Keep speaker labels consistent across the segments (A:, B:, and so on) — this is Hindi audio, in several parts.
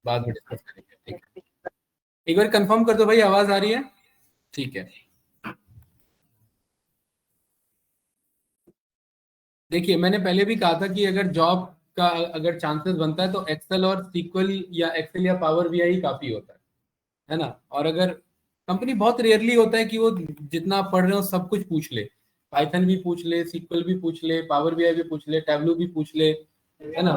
A: बाद में डिस्कस करेंगे, ठीक है। एक बार कंफर्म कर दो भाई, आवाज आ रही है? ठीक है। देखिए, मैंने पहले भी कहा था कि अगर जॉब का अगर चांसेस बनता है तो एक्सेल और सीक्वल या एक्सेल या पावर बीआई काफी होता है ना। और अगर कंपनी, बहुत रेयरली होता है कि वो जितना आप पढ़ रहे हो सब कुछ पूछ ले, पाइथन भी पूछ ले, सीक्वल भी पूछ ले, पावर बीआई भी पूछ ले, टैबलू भी पूछ ले, है ना।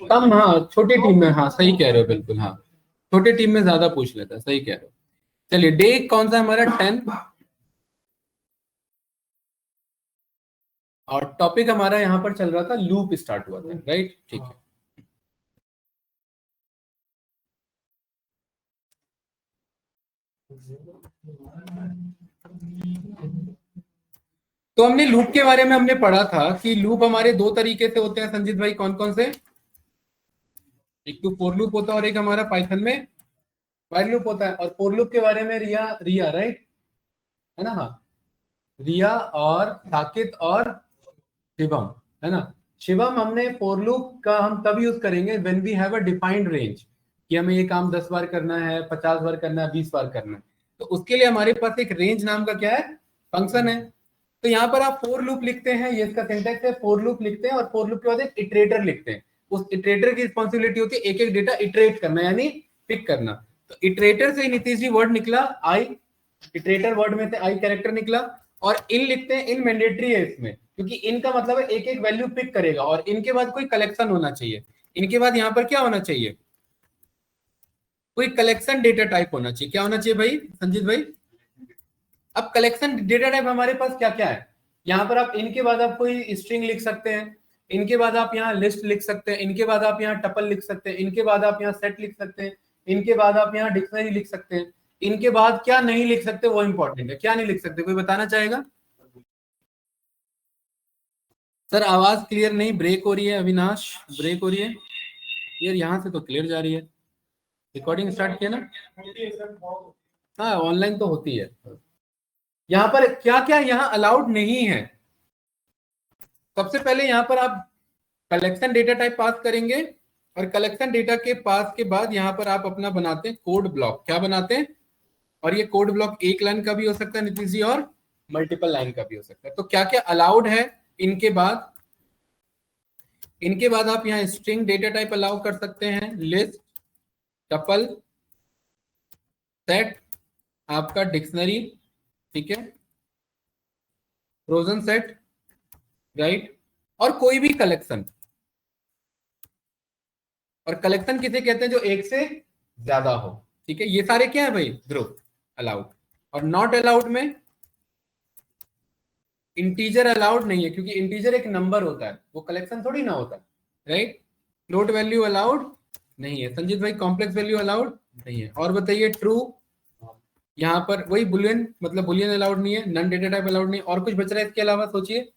A: कम, हाँ छोटी टीम में, हाँ सही कह रहे हो बिल्कुल, हाँ छोटे टीम में ज्यादा पूछ लेता है, सही कह रहे हो। चलिए, डे कौन सा हमारा 10, और टॉपिक हमारा यहाँ पर चल रहा था, लूप स्टार्ट हुआ था, राइट, ठीक है। तो हमने लूप के बारे में हमने पढ़ा था कि लूप हमारे दो तरीके से होते हैं संजीत भाई, कौन कौन से? एक तो फोर लूप होता है और एक हमारा पाइथन में व्हाइल लूप होता है। और फोर लूप के बारे में रिया रिया राइट, है ना, हाँ रिया और साकित और शिवम, है ना। शिवम, हमने फॉर लूप का हम तब यूज करेंगे when we have a defined range, कि हमें ये काम 10 बार करना है, 50 बार करना है, 20 बार करना है। तो उसके लिए हमारे पास एक रेंज नाम का क्या है, फंक्शन है। तो यहाँ पर आप फॉर लूप लिखते हैं, ये इसका सिंटैक्स है, फॉर लूप लिखते हैं और फॉर लूप के बाद एक इटरेटर लिखते हैं। उस इटरेटर की रिस्पॉन्सिबिलिटी होती है एक एक डेटा इटरेट करना, यानी पिक करना। तो इटरेटर से नीतीश जी वर्ड निकला आई, इटरेटर वर्ड में से आई कैरेक्टर निकला। और इन लिखते हैं, इन मैंडेटरी है इसमें, क्योंकि इनका मतलब है एक एक वैल्यू पिक करेगा और इनके बाद कोई कलेक्शन होना चाहिए। इनके बाद यहाँ पर क्या होना चाहिए, कोई कलेक्शन डेटा टाइप होना चाहिए। क्या होना चाहिए भाई संजीत भाई? अब कलेक्शन डेटा टाइप हमारे पास क्या क्या है, यहाँ पर आप इनके बाद आप कोई स्ट्रिंग लिख सकते हैं, इनके बाद आप यहाँ लिस्ट लिख सकते हैं, इनके बाद आप यहाँ टपल लिख सकते हैं, इनके बाद आप यहाँ सेट लिख सकते हैं, इनके बाद आप यहाँ डिक्शनरी लिख सकते हैं। इनके बाद क्या नहीं लिख सकते वो इंपॉर्टेंट है, क्या नहीं लिख सकते, कोई बताना चाहेगा? सर आवाज क्लियर नहीं, ब्रेक हो रही है, अविनाश ब्रेक हो रही है। यार यहाँ से तो क्लियर जा रही है, रिकॉर्डिंग स्टार्ट किया ना? हाँ ऑनलाइन तो होती है। यहाँ पर क्या क्या यहाँ अलाउड नहीं है, सबसे पहले यहाँ पर आप कलेक्शन डेटा टाइप पास करेंगे, और कलेक्शन डेटा के पास के बाद यहाँ पर आप अपना बनाते हैं कोड ब्लॉक। क्या बनाते हैं? और ये कोड ब्लॉक एक लाइन का भी हो सकता है नीतीश जी, और मल्टीपल लाइन का भी हो सकता है। तो क्या क्या अलाउड है इनके बाद? इनके बाद आप यहाँ स्ट्रिंग डेटा टाइप अलाउ कर सकते हैं, लिस्ट, टपल, सेट, आपका डिक्शनरी, ठीक है, फ्रोजन सेट, राइट, और कोई भी कलेक्शन। और कलेक्शन किसे कहते हैं? जो एक से ज्यादा हो, ठीक है। ये सारे क्या है भाई, ग्रुप अलाउड। और नॉट अलाउड में इंटीजर अलाउड नहीं है, क्योंकि इंटीजर एक नंबर होता है, वो कलेक्शन थोड़ी ना होता है, राइट। फ्लोट वैल्यू अलाउड नहीं है संजीत भाई, कॉम्प्लेक्स वैल्यू अलाउड नहीं है। और बताइए ट्रू, यहाँ पर वही बुलियन, मतलब बुलियन अलाउड नहीं है, नन डेटा टाइप अलाउड नहीं। और कुछ बच रहा है इसके अलावा, सोचिए।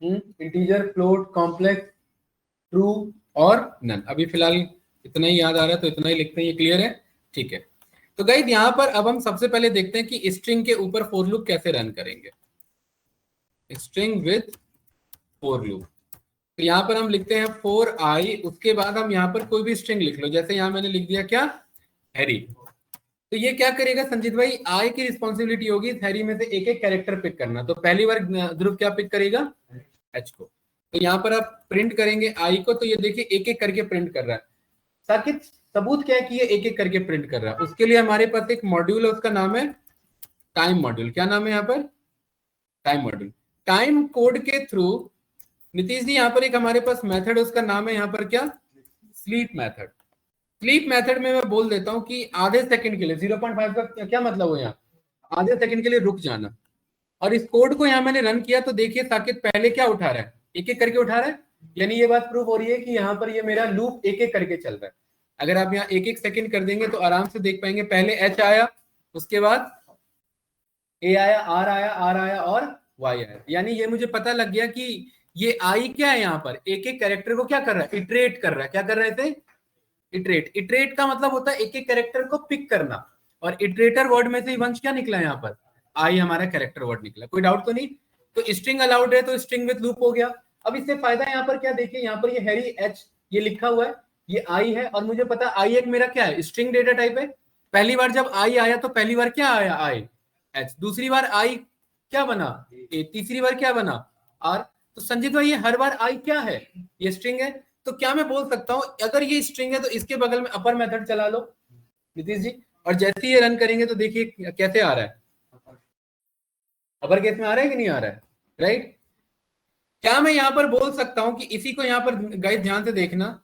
A: इंटीजर, फ्लोट, कॉम्प्लेक्स, ट्रू और नन। अभी फिलहाल इतना ही याद आ रहा है तो इतना ही लिखते हैं, ये क्लियर है, ठीक है। तो गाइस यहाँ पर अब हम सबसे पहले देखते हैं कि स्ट्रिंग के ऊपर फॉर लूप कैसे रन करेंगे, स्ट्रिंग विद फॉर लूप। तो यहाँ पर हम लिखते हैं फोर आई, उसके बाद हम यहाँ पर कोई भी स्ट्रिंग लिख लो, जैसे यहाँ मैंने लिख दिया क्या, हैरी। तो ये क्या करेगा संजीत भाई, आई की रिस्पॉन्सिबिलिटी होगी हैरी में से एक एक कैरेक्टर पिक करना। तो पहली बार ध्रुव क्या पिक करेगा, एच को। तो यहाँ पर आप प्रिंट करेंगे आई को, तो ये देखिए एक एक करके प्रिंट कर रहा है। साकित सबूत क्या है कि ये एक एक करके प्रिंट कर रहा है? उसके लिए हमारे पास एक मॉड्यूल है, उसका नाम है टाइम मॉड्यूल। क्या नाम है यहाँ पर, टाइम मॉड्यूल। टाइम कोड के थ्रू नीतीश जी यहाँ पर एक हमारे पास मेथड है, उसका नाम है यहाँ पर क्या, स्लीप मेथड। स्लीप मेथड में मैं बोल देता हूं कि आधे सेकंड के लिए 0.5 का क्या मतलब हो, यहाँ आधे सेकंड के लिए रुक जाना। और इस कोड को यहाँ मैंने रन किया तो देखिए साकित पहले क्या उठा रहा है, एक एक करके उठा रहा है। यानी ये बात प्रूव हो रही है कि यहाँ पर ये मेरा लूप एक एक करके चल रहा है। अगर आप यहाँ एक एक सेकंड कर देंगे तो आराम से देख पाएंगे, पहले एच आया, उसके बाद ए आया, आर आया, आर आया और वाई आया। यानी ये मुझे पता लग गया कि ये आई क्या है, यहाँ पर एक एक कैरेक्टर को क्या कर रहा है, इटरेट कर रहा है। क्या कर रहे थे, इटरेट। इटरेट का मतलब होता है एक एक कैरेक्टर को पिक करना। और इटरेटर वर्ड में से वंश क्या निकला यहाँ पर, आई हमारा कैरेक्टर वर्ड निकला। कोई डाउट तो नहीं? तो स्ट्रिंग अलाउड है तो स्ट्रिंग विद लूप हो गया। अब इससे फायदा यहाँ पर क्या, देखिए यहाँ पर ये हैरी एच ये लिखा हुआ है, ये आई है, और मुझे पता आई एक मेरा क्या है, स्ट्रिंग डेटा टाइप है। पहली बार जब आई आया तो पहली बार क्या आया, आई एच, दूसरी बार आई क्या बना ए, तीसरी बार क्या बना आर। तो संजीत भाई ये हर बार आई क्या है, ये स्ट्रिंग है। तो क्या मैं बोल सकता हूं अगर ये स्ट्रिंग है तो इसके बगल में अपर मेथड चला लो नीतीश जी, और जैसे ही ये रन करेंगे तो देखिए कैसे आ रहा है, अपर केस में आ रहा है कि नहीं आ रहा है, राइट। क्या मैं यहाँ पर बोल सकता हूं कि इसी को यहाँ पर गाइस ध्यान से देखना,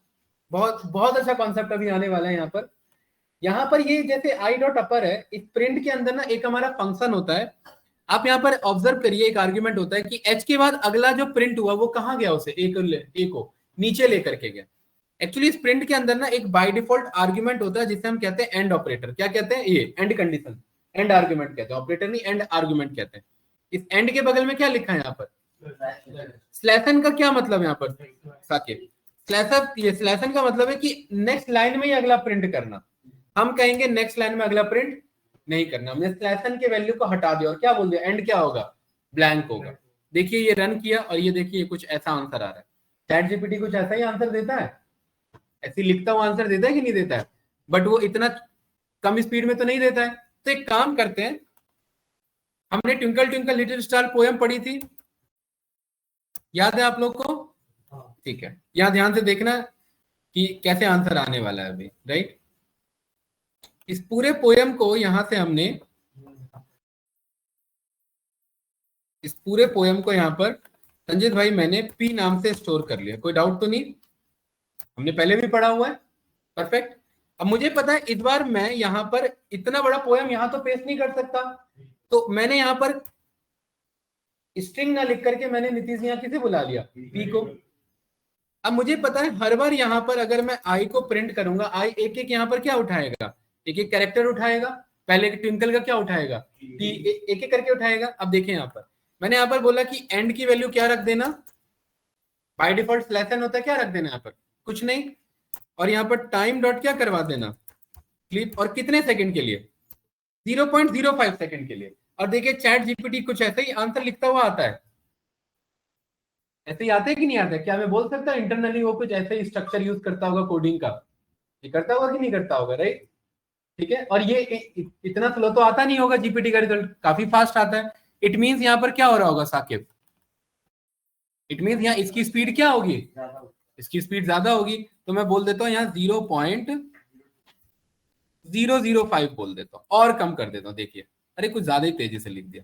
A: बहुत बहुत अच्छा कॉन्सेप्ट अभी आने वाला है यहाँ पर ये जैसे आई डॉट अपर है, इस प्रिंट के अंदर ना एक हमारा फंक्शन होता है। आप यहाँ पर ऑब्जर्व करिए, एक आर्ग्यूमेंट होता है कि एच के बाद अगला जो प्रिंट हुआ वो कहाँ गया, उसे ए को नीचे लेकर के गया। एक्चुअली इस प्रिंट के अंदर ना एक बाय डिफॉल्ट आर्ग्यूमेंट होता है जिसे हम कहते हैं एंड ऑपरेटर। क्या कहते हैं, ये एंड कंडीशन, एंड आर्ग्यूमेंट कहते हैं, ऑपरेटर नहीं एंड आर्ग्यूमेंट कहते हैं। इस एंड के बगल में क्या लिखा है यहाँ पर, स्लैशन का क्या मतलब यहाँ पर साकिब, स्लैशन का मतलब है कि नेक्स्ट लाइन में ही अगला प्रिंट करना। हम कहेंगे नेक्स्ट लाइन में अगला प्रिंट नहीं करना, हमने स्लैशन के वैल्यू को हटा दिया और क्या बोल दिया, एंड क्या होगा, ब्लैंक होगा। देखिए ये रन किया और ये देखिए कुछ ऐसा आंसर आ रहा है। चैट जीपीटी कुछ ऐसा ही आंसर देता है, ऐसी लिखता हुआ आंसर देता है कि नहीं देता है, बट वो इतना कम स्पीड में तो नहीं देता है। तो एक काम करते हैं, हमने twinkle twinkle little star poem पढ़ी थी, याद है आप लोग को, ठीक है। यहां ध्यान से देखना कि कैसे आंसर आने वाला है अभी, राइट। इस पूरे पोएम को यहां से हमने, इस पूरे पोएम को यहां पर संजीत भाई मैंने पी नाम से स्टोर कर लिया, कोई डाउट तो नहीं, हमने पहले भी पढ़ा हुआ है, परफेक्ट। अब मुझे पता है इस बार मैं यहां पर इतना बड़ा पोएम यहां तो पेस्ट नहीं कर सकता, तो मैंने यहां पर स्ट्रिंग ना लिख करके मैंने नीतीश यहां किसे बुला लिया, पी को। अब मुझे पता है हर बार यहां पर अगर मैं आई को प्रिंट करूंगा, आई एक एक यहां पर क्या उठाएगा, एक एक कैरेक्टर उठाएगा, पहले ट्विंकल का क्या उठाएगा, पी एक एक करके उठाएगा। अब देखें यहाँ पर मैंने यहाँ पर बोला कि एंड की वैल्यू क्या रख देना, बाय डिफॉल्ट स्लैशन होता है, क्या रख देना यहाँ पर, कुछ नहीं, और यहाँ पर टाइम डॉट क्या करवा देना, क्लिप, और कितने सेकंड के लिए, 0.05 सेकंड के लिए। और देखिए चैट जीपीटी कुछ ऐसे ही आंसर लिखता हुआ आता है, ऐसे ही आते हैं कि नहीं आते, क्या मैं बोल सकता हूँ इंटरनली वो कुछ ऐसे ही स्ट्रक्चर यूज करता होगा कोडिंग का, ये करता होगा कि नहीं करता होगा, राइट, ठीक है। और ये इतना स्लो तो आता नहीं होगा, जीपीटी का रिजल्ट काफी फास्ट आता है। इट मींस यहाँ पर क्या हो रहा होगा साकिब, इट मींस यहाँ इसकी स्पीड क्या होगी, इसकी स्पीड ज्यादा होगी, तो मैं बोल देता हूँ यहाँ 0.005 बोल देता हूँ और कम कर देता हूँ। देखिए अरे कुछ ज्यादा ही तेजी से लिख दिया,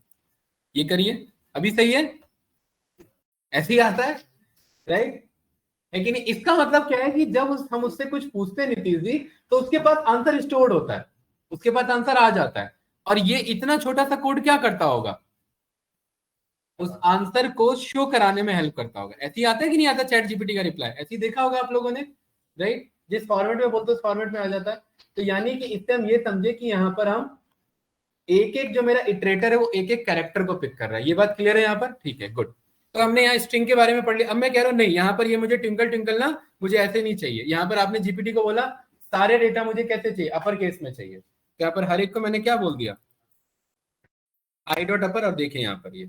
A: ये करिए अभी सही है, ऐसे ही आता है, राइट है कि नहीं। इसका मतलब क्या है कि जब हम उससे कुछ पूछते हैं नीतीश जी, तो उसके पास आंसर स्टोर्ड होता है, उसके पास आंसर आ जाता है, और ये इतना छोटा सा कोड क्या करता होगा, उस आंसर को शो कराने में हेल्प करता होगा। ऐसे ही आता है कि नहीं आता चैट जीपीटी का रिप्लाई, ऐसे ही देखा होगा आप लोगों ने, राइट, जिस फॉर्मेट में बोलते उस फॉर्मेट में आ जाता है। तो यानी कि इससे हम ये समझे कि यहाँ पर हम एक एक जो मेरा इटरेटर है वो एक एक कैरेक्टर को पिक कर रहा है, ये बात क्लियर है यहाँ पर, ठीक है, गुड। तो हमने यहाँ स्ट्रिंग के बारे में पढ़ लिया। अब मैं कह रहा हूँ नहीं, यहाँ पर ये मुझे ट्विंकल ट्विंकल ना, मुझे ऐसे नहीं चाहिए। यहाँ पर आपने जीपीटी को बोला सारे डेटा मुझे कैसे चाहिए, अपर केस में चाहिए, तो यहाँ पर हर एक को मैंने क्या बोल दिया, आई डॉट अपर। और देखिए यहाँ पर ये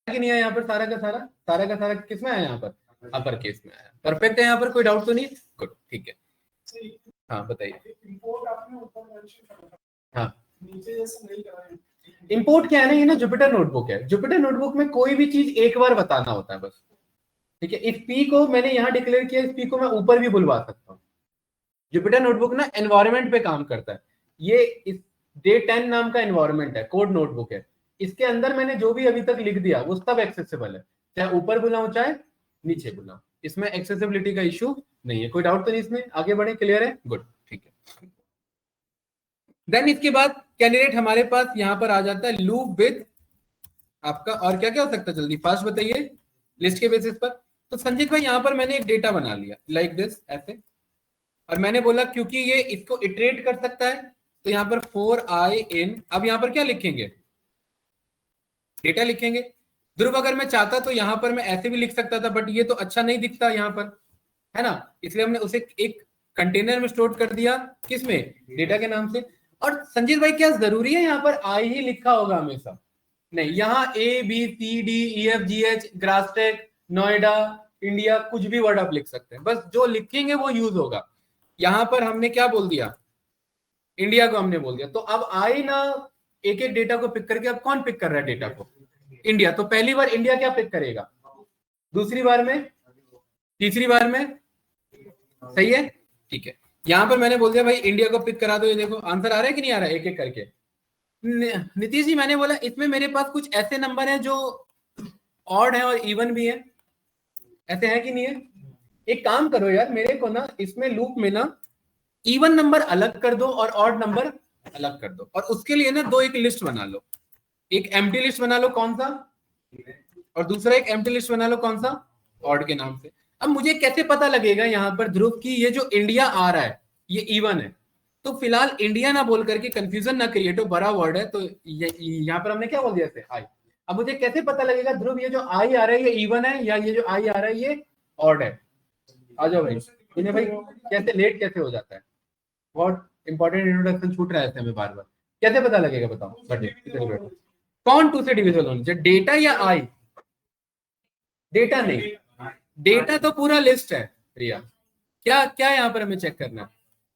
A: नहीं है, यहाँ पर सारा का सारा किस में आया, यहाँ पर अपर केस में आया, परफेक्ट है, यहाँ पर कोई डाउट तो नहीं, गुड, ठीक है। हाँ बताइए, हाँ इंपोर्ट क्या है ना, ये ना जुपिटर नोटबुक है, जुपिटर नोटबुक में कोई भी चीज एक बार बताना होता है बस, ठीक है। इस पी को मैंने यहाँ डिक्लेयर किया, इस पी को मैं ऊपर भी बुलवा सकता हूँ। जुपिटर नोटबुक ना एनवायरमेंट पे काम करता है, ये इस डे 10 नाम का एनवायरमेंट है, कोड नोटबुक है, इसके अंदर मैंने जो भी अभी तक लिख दिया वो सब एक्सेसिबल है, चाहे ऊपर बुलाऊं चाहे नीचे बुलाऊं, इसमें एक्सेसिबिलिटी का इशू नहीं है, कोई डाउट तो नहीं इसमें, आगे बढ़े, क्लियर है, गुड, ठीक है। देन इसके बाद कैंडिडेट हमारे पास यहां पर आ जाता है लूप विद आपका, और क्या क्या हो सकता है जल्दी फास्ट बताइए लिस्ट के बेसिस पर। तो संजीत भाई यहां पर मैंने एक डेटा बना लिया लाइक दिस ऐसे, और मैंने बोला क्योंकि ये इसको इटरेट कर सकता है तो यहाँ पर 4i in, अब यहाँ पर क्या लिखेंगे, डेटा लिखेंगे। ध्रुव अगर मैं चाहता तो यहाँ पर मैं ऐसे भी लिख सकता था, बट ये तो अच्छा नहीं दिखता यहाँ पर, है ना, इसलिए हमने उसे एक कंटेनर में स्टोर कर दिया, किसमें, डेटा के नाम से। और संजीत भाई क्या जरूरी है यहाँ पर आई ही लिखा होगा हमेशा, नहीं, यहाँ ABCDEFGH, ग्रासटेक, नोएडा, इंडिया, कुछ भी वर्ड आप लिख सकते हैं, बस जो लिखेंगे वो यूज होगा। यहाँ पर हमने क्या बोल दिया, इंडिया को हमने बोल दिया। तो अब आई ना एक एक डेटा को पिक करके, अब कौन पिक कर रहा है डेटा को, इंडिया। तो पहली बार इंडिया क्या पिक करेगा, दूसरी बार में, तीसरी बार में, सही है, ठीक है। यहां पर मैंने बोल दिया भाई इंडिया को पिक करा दो, ये देखो आंसर आ रहा है कि नहीं आ रहा है, एक एक करके। नीतीश जी मैंने बोला इसमें मेरे पास कुछ ऐसे नंबर हैं जो ऑड है और इवन भी है, ऐसे है कि नहीं है। एक काम करो यार, मेरे को ना इसमें लूप में ना इवन नंबर अलग कर दो और ऑड नंबर अलग कर दो, और उसके लिए ना दो एक लिस्ट बना लो, एक एम्प्टी लिस्ट बना लो कौन सा, और दूसरा एक एम्प्टी लिस्ट बना लो कौन सा, ऑड के नाम से। अब मुझे कैसे पता लगेगा यहाँ पर ध्रुव की ये जो इंडिया आ रहा है ये इवन है। तो फिलहाल इंडिया ना बोल करके कंफ्यूजन ना क्रिएट हो, बड़ा वर्ड है, तो यहाँ पर हमने क्या बोल दिया थे, आई। अब मुझे कैसे पता लगेगा ध्रुव ये जो आई आ रहा है ये इवन है, या ये जो आई आ रहा है ये ऑड है। आ जाओ भाई, इन्हें भाई कैसे लेट कैसे हो जाता है, बहुत इंपॉर्टेंट इंट्रोडक्शन छूट रहा है हमें बार बार। कैसे पता लगेगा बताओ, कौन टू से डिविजिबल होना चाहिए, डेटा या आई। डेटा नहीं, डेटा तो पूरा लिस्ट है रिया। क्या क्या यहाँ पर हमें चेक करना है,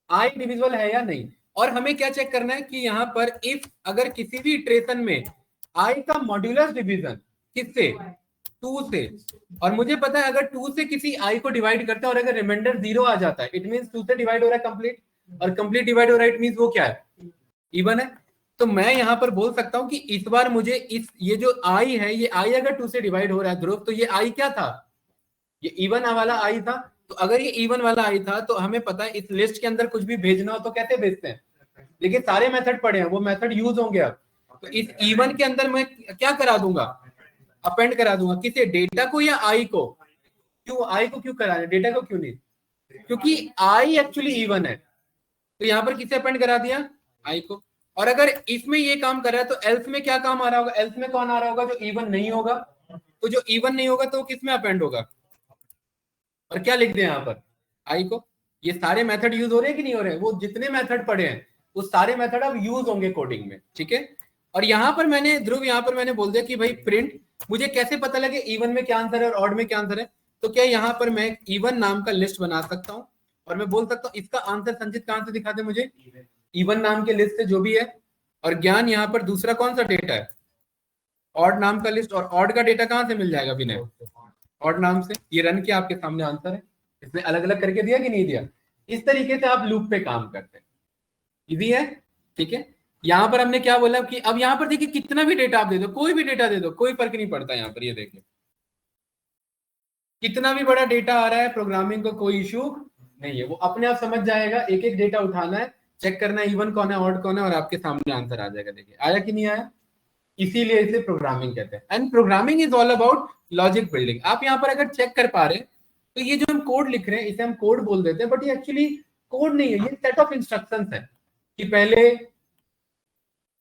A: आई डिविजिबल है या नहीं। और हमें क्या चेक करना है कि यहाँ पर इफ अगर किसी भी इटरेशन में आई का मॉड्यूलस डिवीजन किससे, 2 से, और मुझे पता है अगर 2 से किसी आई को डिवाइड करता है और अगर रिमाइंडर 0 आ जाता है, इट मींस 2 से डिवाइड हो रहा है कंप्लीट, और कंप्लीट डिवाइड हो रहा है इट मींस वो क्या है, इवन है। तो मैं यहाँ पर बोल सकता हूँ कि इस बार मुझे इस ये जो आई है, ये आई अगर 2 से डिवाइड हो रहा है ध्रुव, तो ये आई क्या था, ये इवन वाला आई था। तो अगर ये इवन वाला आई था तो हमें पता है इस लिस्ट के अंदर कुछ भी भेजना हो तो कैसे भेजते हैं, लेकिन सारे मेथड पड़े हैं, वो मेथड यूज होंगे अब। तो इस इवन के अंदर मैं क्या करा दूंगा, अपेंड करा दूंगा, किसे, डेटा को या आई को। क्यों आई को क्यों कराना, डेटा को क्यों नहीं, क्योंकि आई एक्चुअली इवन है। तो यहाँ पर किसे अपेंड करा दिया, आई को। और अगर इसमें ये काम कर रहा है तो एल्स में क्या काम आ रहा होगा, एल्स में कौन आ रहा होगा, जो इवन नहीं होगा। तो जो इवन नहीं होगा तो किस में अपेंड होगा, और क्या लिख दें यहाँ पर, आई को। ये सारे मेथड यूज हो रहे हैं कि नहीं हो रहे हैं, वो जितने मेथड पड़े हैं वो सारे मेथड अब यूज होंगे कोडिंग में, ठीक है। और यहाँ पर मैंने ध्रुव, यहाँ पर मैंने बोल दिया कि भाई प्रिंट, मुझे कैसे पता लगे इवन में क्या आंसर है और ऑड में क्या आंसर है। तो क्या यहाँ पर मैं इवन नाम का लिस्ट बना सकता हूँ और मैं बोल सकता हूँ इसका आंसर संचित कहां से दिखा दे मुझे, इवन नाम के लिस्ट से जो भी है। और ज्ञान यहाँ पर दूसरा कौन सा डेटा है, ऑड नाम का लिस्ट, और ऑड का डेटा कहां से मिल जाएगा विनय, ऑड नाम से। ये रन किया, आपके सामने आंसर है, इसने अलग अलग करके दिया कि नहीं दिया। इस तरीके से आप लूप पे काम करते हैं, इजी है, ठीक है। यहां पर हमने क्या बोला कि अब यहां पर देखिए कितना भी डेटा आप दे दो, कोई भी डेटा दे दो, कोई फर्क नहीं पड़ता। यहाँ पर ये देखिए कितना भी बड़ा डेटा आ रहा है, प्रोग्रामिंग को कोई इशू नहीं है, वो अपने आप समझ जाएगा। एक एक डेटा उठाना है, चेक करना है इवन कौन है ऑड कौन है, और आपके सामने आंसर आ जाएगा। देखिए आया कि नहीं आया, इसीलिए इसे प्रोग्रामिंग कहते हैं। And programming is all about logic building. आप यहाँ पर अगर चेक कर पा रहे हैं तो ये जो हम कोड लिख रहे हैं इसे हम कोड बोल देते हैं, बट ये एक्चुअली कोड नहीं है, ये सेट ऑफ इंस्ट्रक्शंस है कि पहले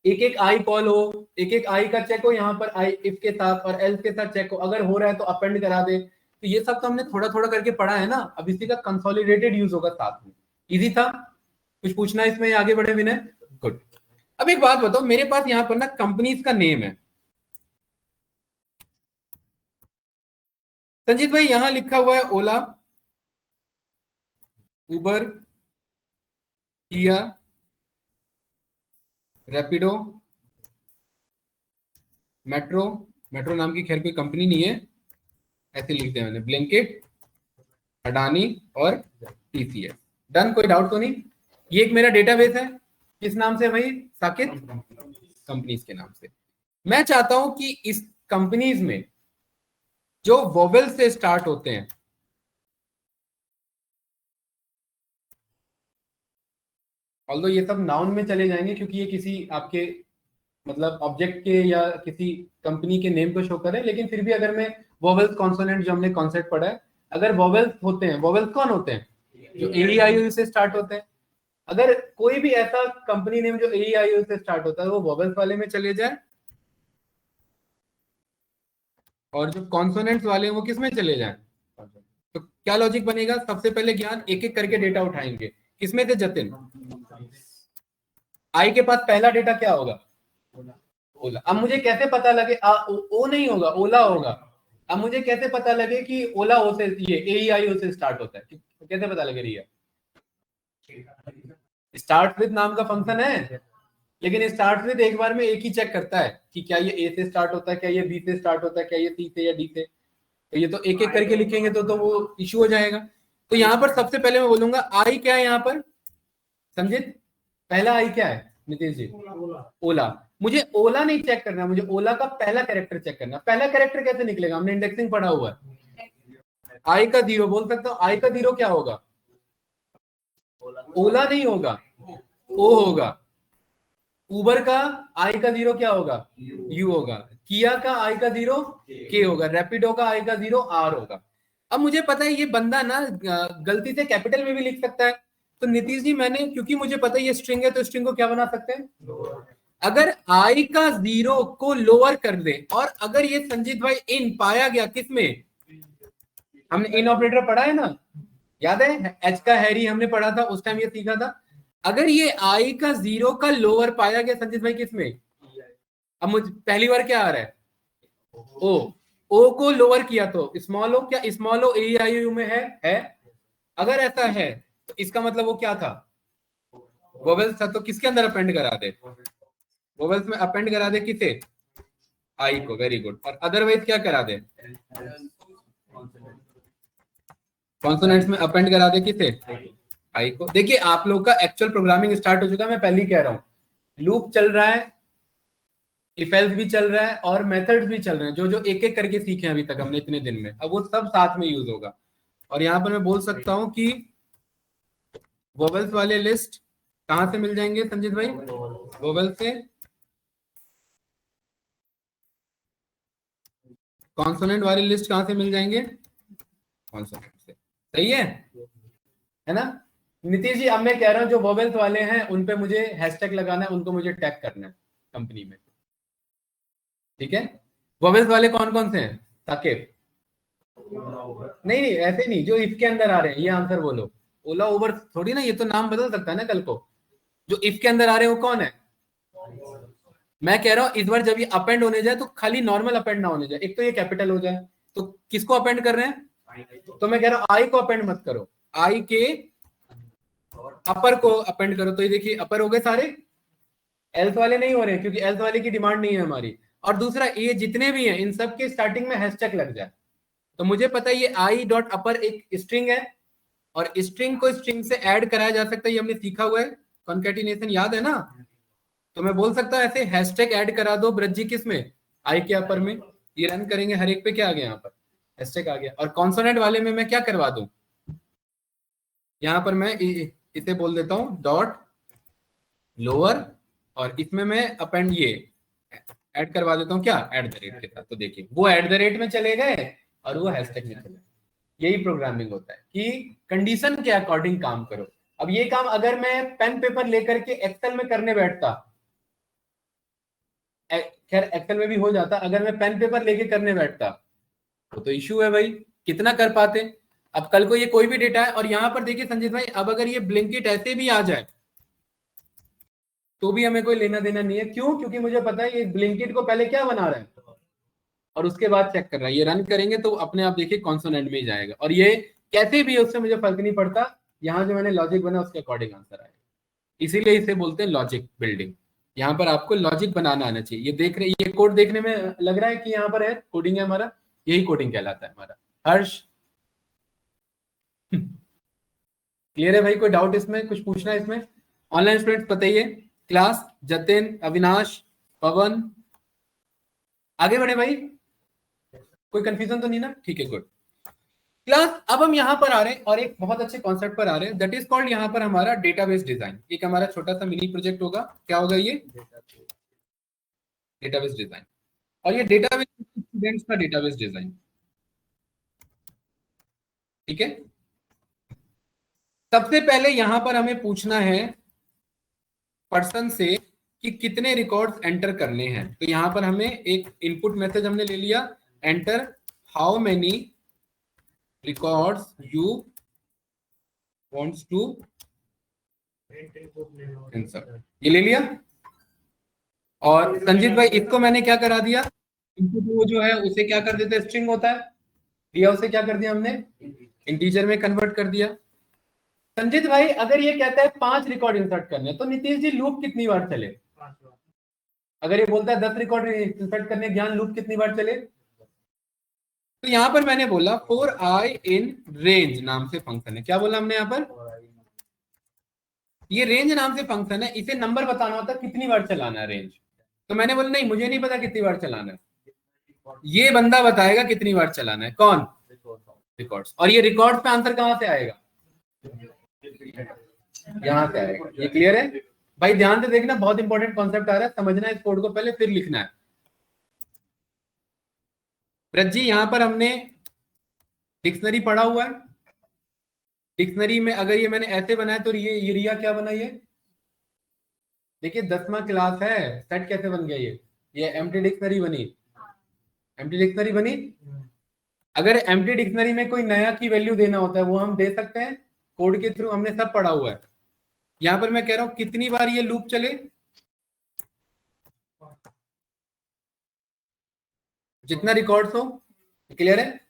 A: एक एक आई कॉल हो, एक एक आई का चेक हो, यहाँ पर आई इफ के साथ और एल्स के साथ चेक हो, अगर हो रहा है तो अपेंड करा दे। तो ये सब तो हमने थोड़ा थोड़ा करके पढ़ा है ना, अब इसी का कंसोलिडेटेड यूज होगा साथ में। इजी था, कुछ पूछना है इसमें, आगे बढ़े विनय, गुड। अब एक बात बताओ, मेरे पास यहाँ पर ना कंपनीज का नेम है, संजीत भाई यहां लिखा हुआ है ओला, उबर, किया, रैपिडो, मेट्रो, मेट्रो नाम की खैर कोई कंपनी नहीं है, ऐसे लिखते हैं मैंने, ब्लिंकिट, अडानी और टीसीएस। डन, कोई डाउट तो नहीं। ये एक मेरा डेटाबेस है, किस नाम से भाई, साकिब कंपनीज के नाम से। मैं चाहता हूं कि इस कंपनीज में जो वोवेल से स्टार्ट होते हैं, ऑल्दो ये सब नाउन में चले जाएंगे क्योंकि ये किसी आपके मतलब ऑब्जेक्ट के या किसी कंपनी के नेम को शो करे, लेकिन फिर भी अगर मैं वोवेल्स कॉन्सोनेंट जो हमने कॉन्सेप्ट पढ़ा है, अगर वोवेल्स होते हैं, वोवेल्स कौन होते हैं, जो AEIOU से स्टार्ट होते हैं। अगर कोई भी ऐसा कंपनी नेम जो AEIOU से स्टार्ट होता है वो वोवेल्स वाले में चले जाए, और जो कॉन्सोनेंट्स वाले हैं वो किस में चले जाए। तो क्या लॉजिक बनेगा, सबसे पहले ज्ञान एक एक करके डेटा उठाएंगे, किसमें से जतिन, आई के पास पहला डेटा क्या होगा, ओला। अब मुझे कैसे पता लगे ओ नहीं होगा, ओला होगा। अब मुझे कैसे पता लगे कि ओला ओ से, ये AEIO से स्टार्ट होता है, कैसे पता लगे रिया? स्टार्ट विद नाम का फंक्शन है, लेकिन स्टार्ट विद एक बार में एक ही चेक करता है कि क्या ये ए से स्टार्ट होता है, क्या ये बी से स्टार्ट होता है, क्या ये सी से या डी से। तो ये तो एक एक करके लिखेंगे तो वो इशू हो जाएगा। तो यहाँ पर सबसे पहले मैं बोलूंगा आई क्या है यहाँ पर संजीत, पहला आई क्या है नीतीश जी? ओला। मुझे ओला नहीं चेक करना, मुझे ओला का पहला कैरेक्टर चेक करना। पहला कैरेक्टर कैसे निकलेगा? हमने इंडेक्सिंग पढ़ा हुआ है। आई का 0 बोल सकता हूँ। आई का 0 क्या होगा? ओला नहीं होगा, ओ होगा। उबर का आई का 0 क्या होगा? यू होगा। किया का आई का 0 के होगा। रैपिडो का आई का 0 आर होगा। अब मुझे पता है ये बंदा ना गलती से कैपिटल में भी लिख सकता है। तो नीतीश जी मैंने, क्योंकि मुझे पता है ये स्ट्रिंग है, तो स्ट्रिंग को क्या बना सकते हैं? अगर आई का 0 को लोअर कर दे, और अगर ये संजीत भाई इन पाया गया किसमें, हमने इन ऑपरेटर पढ़ा है ना, याद है? एच का हैरी हमने पढ़ा था उस टाइम, ये सीखा था। अगर ये आई का 0 का लोअर पाया गया संजीत भाई किसमें? अब मुझे पहली बार क्या आ रहा है? ओ। ओ को लोअर किया तो स्मॉल ओ, क्या स्मॉल ओ AEIOU में है? अगर ऐसा है तो इसका मतलब वो क्या था? वोवेल्स था। तो किसके अंदर अपेंड करा दे? वोवेल्स में अपेंड करा दे किसे? आई को। Very good. और अदरवाइज क्या करा दे? कॉन्सोनेंट्स में अपेंड करा दे किसे? आई को। देखिए आप लोग का एक्चुअल प्रोग्रामिंग स्टार्ट हो चुका है, मैं पहले ही कह रहा हूं। लूप चल रहा है, इफ एल्स भी चल रहा है, और मेथड्स भी चल रहे हैं, जो जो एक एक करके सीखे अभी तक हमने इतने दिन में। अब वो सब साथ में यूज होगा। और यहाँ पर मैं बोल सकता हूँ कि वोवेल्स वाले लिस्ट कहाँ से मिल जाएंगे संजीत भाई? वोवेल से। कॉन्सोनेंट वाले लिस्ट कहाँ से मिल जाएंगे? कॉन्सोनेंट से। सही है ना नीतीश जी? अब मैं कह रहा हूँ जो वोवेल्स वाले हैं उन पे मुझे हैशटैग लगाना है, उनको मुझे टैग करना है कंपनी में। ठीक है? वोवेल्स वाले कौन कौन से हैं साकिब? नहीं नहीं, ऐसे नहीं, जो इफ के अंदर आ रहे हैं, ये आंसर बोलो। ओला उबर थोड़ी ना, ये तो नाम बदल सकता है ना कल को। जो इफ के अंदर आ रहे हैं वो कौन है? मैं कह रहा हूं इस बार जब ये अपेंड होने जाए तो खाली नॉर्मल अपेंड ना होने जाए, एक तो ये कैपिटल हो जाए। तो किसको अपेंड कर रहे हैं? तो मैं कह रहा हूं आई को अपेंड मत करो, आई के अपर को अपेंड करो। तो ये देखिए अपर हो गए सारे, एल्स वाले नहीं हो रहे क्योंकि एल्स वाले की डिमांड नहीं है हमारी। और दूसरा, ये जितने भी हैं इन सब के स्टार्टिंग में हैशटैग लग जाए। तो मुझे पता है ये आई डॉट अपर एक स्ट्रिंग है, और स्ट्रिंग को स्ट्रिंग से ऐड कराया जा सकता है, ये हमने सीखा हुआ है। कॉन्केटिनेशन याद है ना? तो मैं बोल सकता हूँ ऐसे हैशटैग ऐड करा दो ब्रज जी, किसमें? आई के अपर में। ये रन करेंगे, हर एक पे क्या आ गया? यहाँ पर हैशटैग आ गया। और कॉन्सोनेंट वाले में मैं क्या करवा दूं? यहाँ पर मैं इसे बोल देता हूँ डॉट लोअर, और इसमें मैं अपेंड ये ऐड करवा देता हूँ क्या? एट द रेट के साथ। तो देखिए वो एट द रेट में चले गए और वो हैशटैग में चले गए। यही प्रोग्रामिंग होता है कि कंडीशन के अकॉर्डिंग काम करो। अब ये काम अगर मैं पेन पेपर लेकर के एक्सेल में करने बैठता, खैर एक्सेल में भी हो जाता, अगर मैं पेन पेपर लेके करने बैठता तो इशू है भाई, कितना कर पाते। अब कल को ये कोई भी डेटा है, और यहां पर देखिए संजीत भाई, अब अगर ये ब्लिंकिट ऐसे भी आ जाए तो भी हमें कोई लेना देना नहीं है। क्यों? क्योंकि मुझे पता है ये ब्लिंकिट को पहले क्या बना रहा है और उसके बाद चेक कर रहा है। ये रन करेंगे तो अपने आप देखिए कॉन्सोनेंट में ही जाएगा, और ये कैसे भी उससे मुझे फर्क नहीं पड़ता। यहाँ जो मैंने लॉजिक बना उसके अकॉर्डिंग आंसर आएगा। इसीलिए इसे बोलते हैं लॉजिक बिल्डिंग। यहाँ पर आपको लॉजिक बनाना आना चाहिए। ये देख रहे, ये कोड देखने में लग रहा है कि यहाँ पर है कोडिंग है हमारा, यही कोडिंग कहलाता है हमारा। हर्ष क्लियर है भाई? कोई डाउट इसमें, कुछ पूछना है इसमें? ऑनलाइन स्टूडेंट्स बताइए। क्लास जतिन, अविनाश, पवन, आगे बढ़े भाई। कोई कंफ्यूजन तो नहीं ना? ठीक है, गुड। क्लास अब हम यहाँ पर आ रहे हैं और एक बहुत अच्छे कॉन्सेप्ट पर आ रहे हैं, दैट इज कॉल्ड यहाँ पर हमारा डेटाबेस डिजाइन। एक हमारा छोटा सा मिनी प्रोजेक्ट होगा। क्या होगा ये? Database design. और ये डेटाबेस स्टूडेंट्स का डेटाबेस डिजाइन। ठीक है? सबसे पहले यहां पर हमें पूछना है पर्सन से कि कितने रिकॉर्ड्स एंटर करने हैं। तो यहां पर हमें एक इनपुट मैसेज हमने ले लिया, enter how many records you wants to insert, ये ले लिया। और संजीत भाई इसको मैंने क्या करा दिया, इनपुट वो जो है उसे क्या कर देते, स्ट्रिंग होता है, दिया उसे क्या कर दिया हमने, इंटीजर में कन्वर्ट कर दिया। संजीत भाई अगर ये कहता है 5 रिकॉर्ड इंसर्ट करने, तो नीतीश जी लूप कितनी बार चले? अगर ये बोलता है 10 रिकॉर्ड इंसर्ट करने, ज्ञान लूप कितनी बार चले? तो यहां पर मैंने बोला फॉर आई इन रेंज नाम से फंक्शन है। क्या बोला हमने यहाँ पर? ये रेंज नाम से फंक्शन है, इसे नंबर बताना होता है कितनी बार चलाना है रेंज। तो मैंने बोला नहीं, मुझे नहीं पता कितनी बार चलाना है, ये बंदा बताएगा कितनी बार चलाना है। कौन? रिकॉर्ड्स। और ये रिकॉर्ड्स पे आंसर कहां से आएगा? यहां से आएगा। ये क्लियर है भाई? ध्यान से देखना, बहुत इंपॉर्टेंट कॉन्सेप्ट आ रहा है, समझना है इस कोड को पहले, फिर लिखना है। ब्रज जी यहाँ पर हमने डिक्शनरी पढ़ा हुआ है। डिक्शनरी में अगर ये मैंने ऐसे बनाया तो ये रिया क्या बना? ये देखिए 10वां क्लास है, सेट कैसे बन गया? ये एम्प्टी डिक्शनरी बनी, एम्प्टी डिक्शनरी बनी। अगर एम्प्टी डिक्शनरी में कोई नया की वैल्यू देना होता है वो हम दे सकते हैं कोड के थ्रू, हमने सब पढ़ा हुआ है। यहां पर मैं कह रहा हूं कितनी बार ये लूप चले, जितना रिकॉर्ड्स हो। क्लियर है?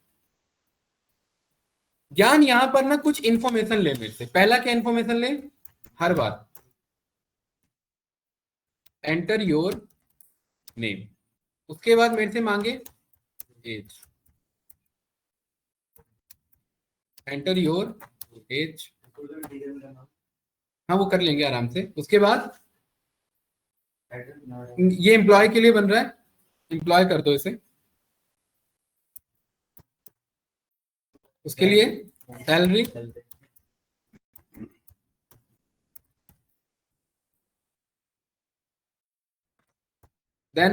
A: ज्ञान यहां पर ना कुछ इंफॉर्मेशन ले मेरे से। पहला क्या इंफॉर्मेशन ले? हर बार एंटर योर नेम, उसके बाद मेरे से मांगे एज, एंटर योर एज। हाँ वो कर लेंगे आराम से। उसके बाद ये एम्प्लॉय के लिए बन रहा है, एम्प्लॉय कर दो इसे। उसके लिए सैलरी, देन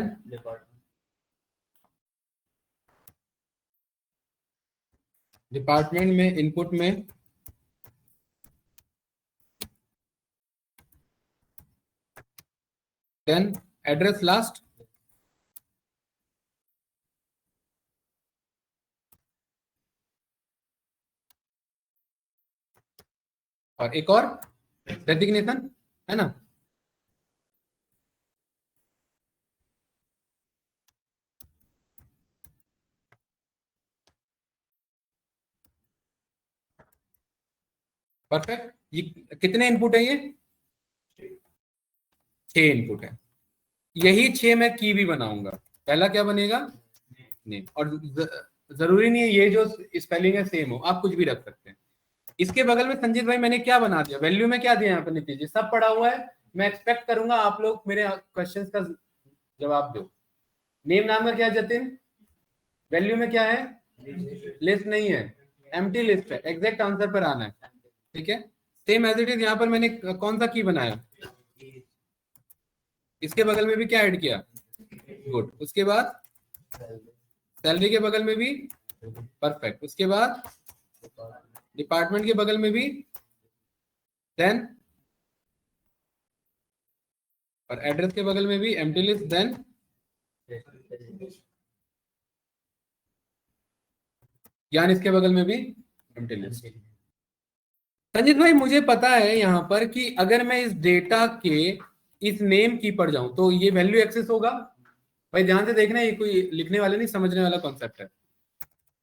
A: डिपार्टमेंट में इनपुट में देन एड्रेस लास्ट, और एक और डेजिग्नेशन है ना। परफेक्ट। ये कितने इनपुट है? ये 6 इनपुट है। यही 6 मैं की भी बनाऊंगा। पहला क्या बनेगा? नेम। और जरूरी नहीं है ये जो स्पेलिंग है सेम हो, आप कुछ भी रख सकते हैं। इसके बगल में संजीत भाई मैंने क्या बना दिया, वैल्यू में क्या दिया यहाँ पर नीतीश जी, सब पढ़ा हुआ है। मैं एक्सपेक्ट करूंगा आप लोग मेरे क्वेश्चंस का जवाब दो। नेम नाम का क्या है जतिन? वैल्यू में क्या है? लिस्ट नहीं है, एम्प्टी लिस्ट है। एग्जैक्ट आंसर पर आना है, ठीक है। सेम एज इट इज यहाँ पर मैंने कौन सा की बनाया, इसके बगल में भी क्या ऐड किया? गुड। उसके बाद सैलरी के बगल में भी परफेक्ट। उसके बाद डिपार्टमेंट के बगल में भी, देन और एड्रेस के बगल में भी एम्प्टी लिस्ट, देन ज्ञान इसके बगल में भी एम्प्टी लिस्ट। संजीत भाई मुझे पता है यहाँ पर कि अगर मैं इस डेटा के इस नेम की पर जाऊं तो ये वैल्यू एक्सेस होगा। भाई ध्यान से देखना, ये कोई लिखने वाला नहीं, समझने वाला कॉन्सेप्ट है।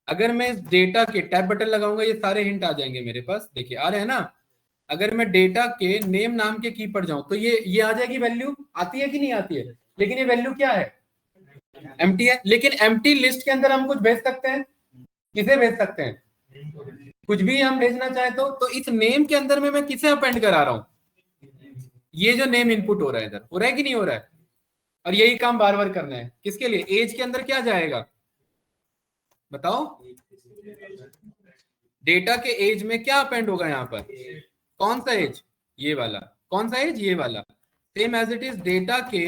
A: अगर मैं इस डेटा के टैब बटन लगाऊंगा ये सारे हिंट आ जाएंगे मेरे पास, देखिए आ रहे हैं ना। अगर मैं डेटा के नेम नाम के की पर जाऊं तो ये आ जाएगी वैल्यू, आती है कि नहीं आती है? लेकिन ये वैल्यू क्या है? एम्प्टी है। लेकिन एम्प्टी लिस्ट के अंदर हम कुछ भेज सकते हैं, किसे भेज सकते हैं? कुछ भी हम भेजना चाहे तो इस नेम के अंदर में मैं किसे अपेंड करा रहा हूं? ये जो नेम इनपुट हो रहा है इधर, हो रहा है कि नहीं हो रहा है? और यही काम बार बार करना है। किसके लिए? एज के अंदर क्या जाएगा बताओ? डेटा के एज में क्या अपेंड होगा यहाँ पर? कौन सा एज? ये वाला। कौन सा एज? ये वाला। Same as it is data के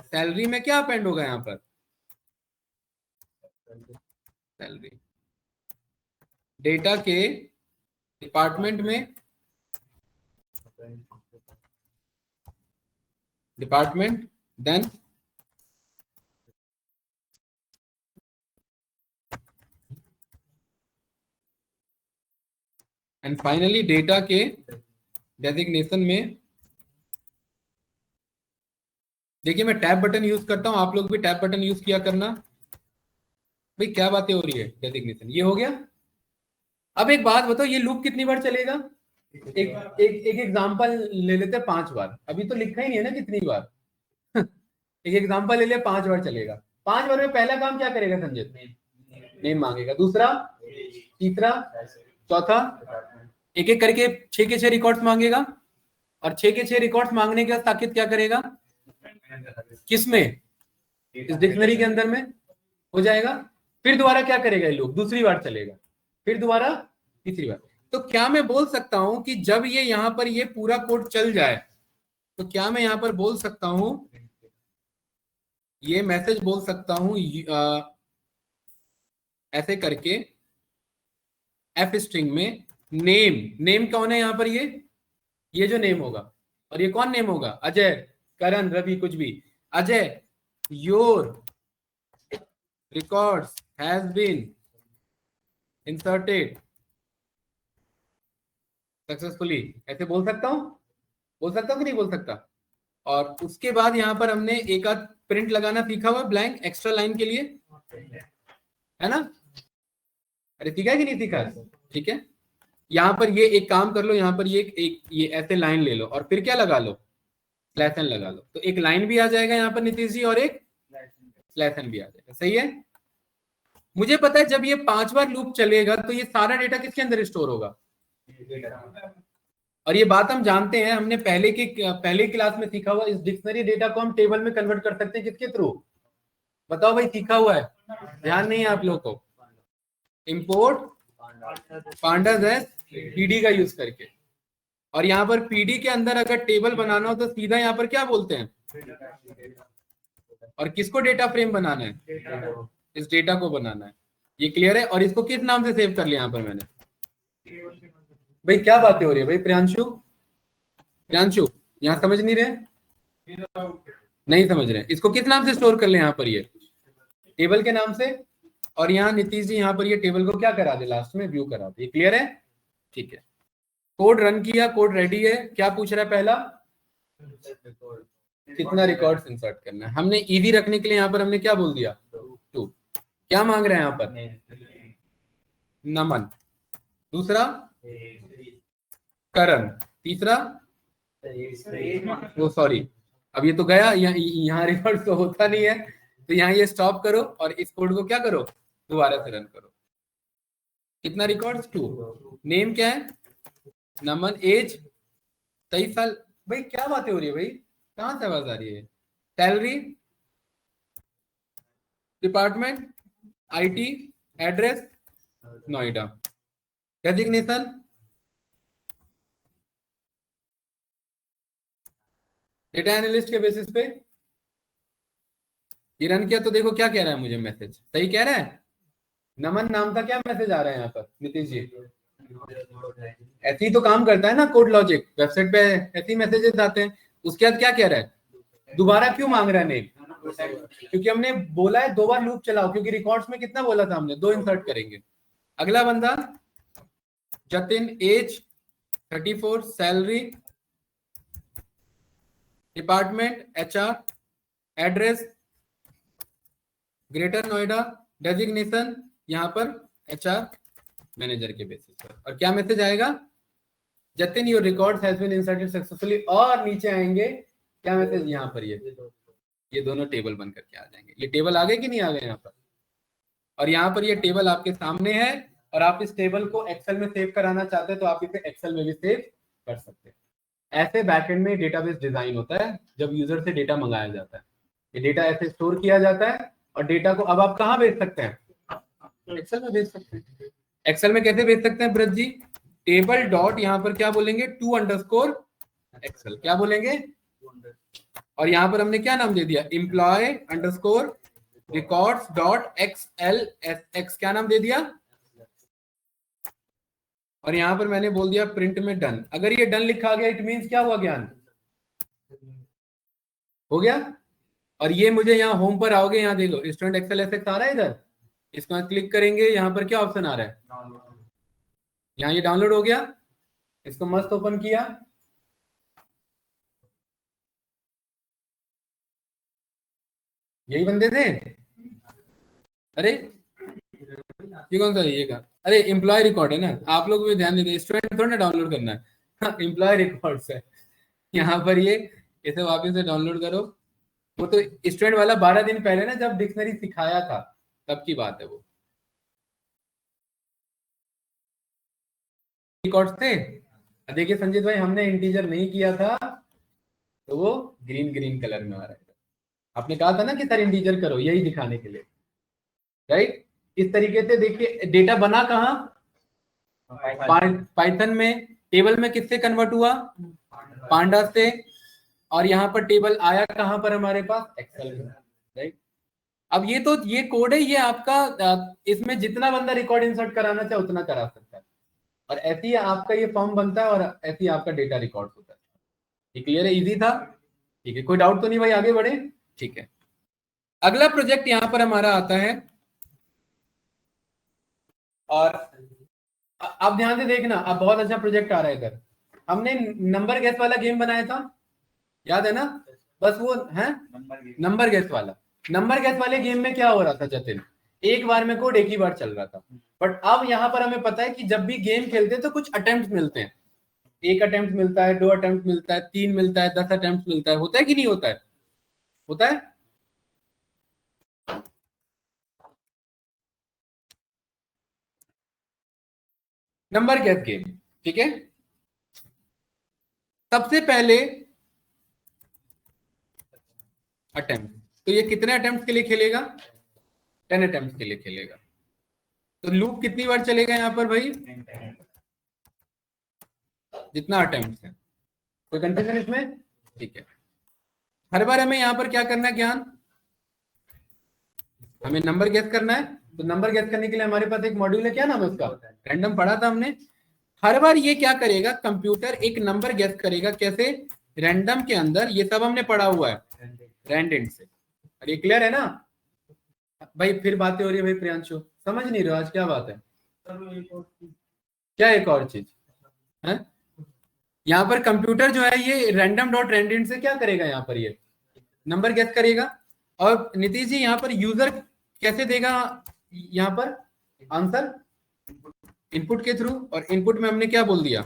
A: सैलरी में क्या अपेंड होगा यहाँ पर? सैलरी। डेटा के डिपार्टमेंट में department, then and finally data के डेजिग्नेशन में देखिए मैं टैब बटन यूज करता हूं, आप लोग भी टैब बटन यूज किया करना। भाई क्या बातें हो रही है, डेजिग्नेशन ये हो गया। अब एक बात बताओ, ये लूप कितनी बार चलेगा? एक एक एग्जांपल ले लेते हैं 5 बार, अभी तो लिखा ही नहीं है ना कितनी बार। एक एग्जांपल ले लिया, 5 बार चलेगा। 5 बार में पहला काम क्या करेगा संजय? नेम मांगेगा। दूसरा, तीसरा, चौथा, एक एक करके 6 के 6 रिकॉर्ड्स मांगेगा। और 6 के 6 रिकॉर्ड्स मांगने के बाद साकिब क्या करेगा? किसमें? इस डिक्शनरी के अंदर में हो जाएगा। फिर दोबारा क्या करेगा ये लूप? दूसरी बार चलेगा, फिर दोबारा तीसरी बार। तो क्या मैं बोल सकता हूं कि जब ये यहां पर ये पूरा कोड चल जाए, तो क्या मैं यहां पर बोल सकता हूं, ये मैसेज बोल सकता हूं ऐसे करके एफ स्ट्रिंग में नेम, नेम कौन है यहां पर? ये जो नेम होगा, और ये कौन नेम होगा? अजय, करण, रवि, कुछ भी। Ajay, your records has been inserted successfully, ऐसे बोल सकता हूं कि नहीं बोल सकता? और उसके बाद यहां पर हमने एक आध प्रिंट लगाना सीखा हुआ, ब्लैंक एक्स्ट्रा लाइन के लिए, है ना? अरे सीखा है कि नहीं सीखा? ठीक है, यहां पर ये एक काम कर लो, यहां पर ये ऐसे लाइन ले लो और फिर क्या लगा लो? स्लैश एन लगा लो। तो एक लाइन भी आ जाएगा यहाँ पर नीतीश जी, और एक स्लैश एन भी आ जाएगा। सही है। मुझे पता है जब ये 5 बार लूप चलेगा तो ये सारा डेटा किसके अंदर स्टोर होगा? और ये बात हम जानते हैं, हमने पहले क्लास में सीखा हुआ, इस डिक्शनरी डेटा को हम टेबल में कन्वर्ट कर सकते हैं किसके थ्रू? बताओ भाई, सीखा हुआ है? ध्यान नहीं है आप लोग को? इंपोर्ट पांडास एस पीडी का यूज करके। और यहाँ पर पीडी के अंदर अगर टेबल बनाना हो तो सीधा यहाँ पर क्या बोलते हैं? और किसको डेटा फ्रेम बनाना है? इस डेटा को बनाना है। ये क्लियर है? और इसको किस नाम से सेव कर लिया यहाँ पर मैंने? भाई क्या बातें हो रही है भाई? प्रियांशु, प्रियांशु यहाँ समझ नहीं रहे? नहीं समझ रहे? इसको किस नाम से स्टोर कर ले यहाँ पर? ये टेबल के नाम से। और यहाँ नीतीश जी यहाँ पर ये टेबल को क्या करा दे? लास्ट में व्यू करा दे। ये क्लियर है? ठीक है, कोड रन किया, कोड रेडी है। क्या पूछ रहा है पहला? कितना रिकॉर्ड्स इंसर्ट करना है। हमने इजी रखने के लिए यहाँ पर हमने क्या बोल दिया? 2। क्या मांग रहे हैं यहाँ पर? नमन। दूसरा करण। तीसरा, वो सॉरी, अब ये तो गया, यहाँ रिकॉर्ड तो होता नहीं है, तो यहाँ ये स्टॉप करो और इस कोड को क्या करो? दोबारा से रन करो। कितना रिकॉर्ड्स? 2। नेम क्या है? नमन। एज 23 साल। भाई क्या बातें हो रही है भाई? कहां से आवाज आ रही है? Salary, department, IT, address Noida, designation data analyst के बेसिस पे ये रन किया। तो देखो क्या कह रहा है मुझे मैसेज, सही कह रहा है? नमन नाम का क्या मैसेज आ रहा है यहाँ पर नीतीश जी? ऐसे ही तो काम करता है ना कोड लॉजिक, वेबसाइट पे ऐसे ही मैसेजेस आते हैं। उसके बाद क्या कह रहा है? दोबारा क्यों मांग रहा है नेम? क्योंकि हमने बोला है 2 बार लूप चलाओ, क्योंकि रिकॉर्ड्स में कितना बोला था हमने? 2 इंसर्ट करेंगे। अगला बंदा Jatin, age 34, salary, department HR, address Greater Noida, designation यहाँ पर एचआर मैनेजर के बेसिस पर। और क्या मैसेज आएगा? Jatin your record has been inserted successfully. और नीचे आएंगे क्या मैसेज? यहाँ पर ये दोनों टेबल बन करके आ जाएंगे। ये टेबल आ गए कि नहीं आ गए यहाँ पर? और यहाँ पर ये टेबल आपके सामने है, और आप इस टेबल को एक्सेल में सेव कराना चाहते हैं तो आप इसे एक्सेल में भी सेव कर सकते हैं। ऐसे बैकएंड में डेटाबेस डिजाइन होता है जब यूजर से डेटा मंगाया जाता है। ये डेटा ऐसे स्टोर किया जाता है, और डेटा को अब आप कहाँ भेज सकते हैं? एक्सेल में भेज सकते हैं। एक्सेल में कैसे भेज सकते हैं ब्रज जी? टेबल डॉट यहाँ पर क्या बोलेंगे? To underscore excel. क्या बोलेंगे? और यहाँ पर हमने क्या नाम दे दिया? Employ underscore records dot XL X. क्या नाम दे दिया? और यहाँ पर मैंने बोल दिया प्रिंट में डन। अगर ये डन लिखा गया, इट मींस क्या हुआ ज्ञान? हो गया। और ये मुझे यहाँ होम पर आओगे, यहाँ देखो स्टूडेंट एक्सेल एसएक्स आ रहा है इधर, इसको क्लिक करेंगे, यहाँ पर क्या ऑप्शन आ रहा है? यहाँ ये डाउनलोड हो गया। इसको मस्त ओपन किया, यही बंदे थे। अरे ये कौन सा है? ये का अरे एम्प्लॉय रिकॉर्ड है ना, आप लोग भी ध्यान देते, स्टूडेंट थोड़ा ना डाउनलोड करना है। एम्प्लॉय रिकॉर्ड्स है यहाँ पर, ये इसे वापस से डाउनलोड करो। वो तो स्टूडेंट वाला 12 दिन पहले ना जब डिक्शनरी सिखाया था तब की बात है वो, रिकॉर्ड्स थे। देखिए संजीत भाई, हमने इंटीजर नहीं किया था तो वो ग्रीन ग्रीन कलर में आ रहा है। आपने कहा था ना कि सर इंटीजर करो, यही दिखाने के लिए, राइट। इस तरीके से देखिए डेटा बना कहाँ, पाइथन में। टेबल में किससे कन्वर्ट हुआ, पांडा से। और यहाँ पर टेबल आया कहाँ पर हमारे पास, एक्सेल में, राइट। अब ये कोड है, ये आपका इसमें जितना बंदा रिकॉर्ड इंसर्ट कराना चाहे उतना करा सकता है, और ऐसे ही आपका ये फॉर्म बनता है और ऐसे ही आपका डेटा रिकॉर्ड होता है। ये क्लियर है, इजी था, ठीक है, कोई डाउट तो नहीं भाई, आगे बढ़े। ठीक है, अगला प्रोजेक्ट यहाँ पर हमारा आता है, और आप ध्यान से देखना, अब बहुत अच्छा प्रोजेक्ट आ रहा है इधर। हमने नंबर गैस वाला गेम बनाया था, याद है ना, बस वो है नंबर गैस वाला। नंबर गैस वाले गेम में क्या हो रहा था जतिन, एक बार में कोड एक ही बार चल रहा था। बट अब यहाँ पर हमें पता है कि जब भी गेम खेलते हैं तो कुछ अटेम्प्ट मिलते हैं, एक अटेम्प्ट मिलता है, 2 अटेम्प्ट मिलता है, 3 मिलता है, 10 अटेम्प्ट मिलता है, होता है कि नहीं होता है, होता है। नंबर गैस गेम, ठीक है। सबसे पहले अटेम्प्ट, तो ये कितने अटेम्प्ट के लिए खेलेगा, 10 अटेम्प्ट के लिए खेलेगा। तो लूप कितनी बार चलेगा यहाँ पर भाई, जितना अटेम्प्ट है। कोई कंफ्यूजन इसमें, ठीक है। हर बार हमें यहाँ पर क्या करना है ज्ञान, हमें नंबर गेस करना है। तो नंबर गेस करने के लिए हमारे पास एक मॉड्यूल है, क्या नाम है उसका, रैंडम, पढ़ा था हमने। हर बार ये क्या करेगा, कंप्यूटर एक नंबर गेस करेगा, कैसे, रैंडम के अंदर, ये सब हमने पढ़ा हुआ है रैंडेंट से। अरे क्लियर है ना भाई, फिर बातें हो रही है भाई, प्रियांशु समझ नहीं रहे आज क्या बात है, क्या एक और चीज है। यहाँ पर कंप्यूटर जो है ये रैंडम डॉट रैंडेंट से क्या करेगा, यहाँ पर ये नंबर गेस करेगा। और नीतीश जी यहाँ पर यूजर कैसे देगा, यहाँ पर आंसर इनपुट के थ्रू, और इनपुट में हमने क्या बोल दिया,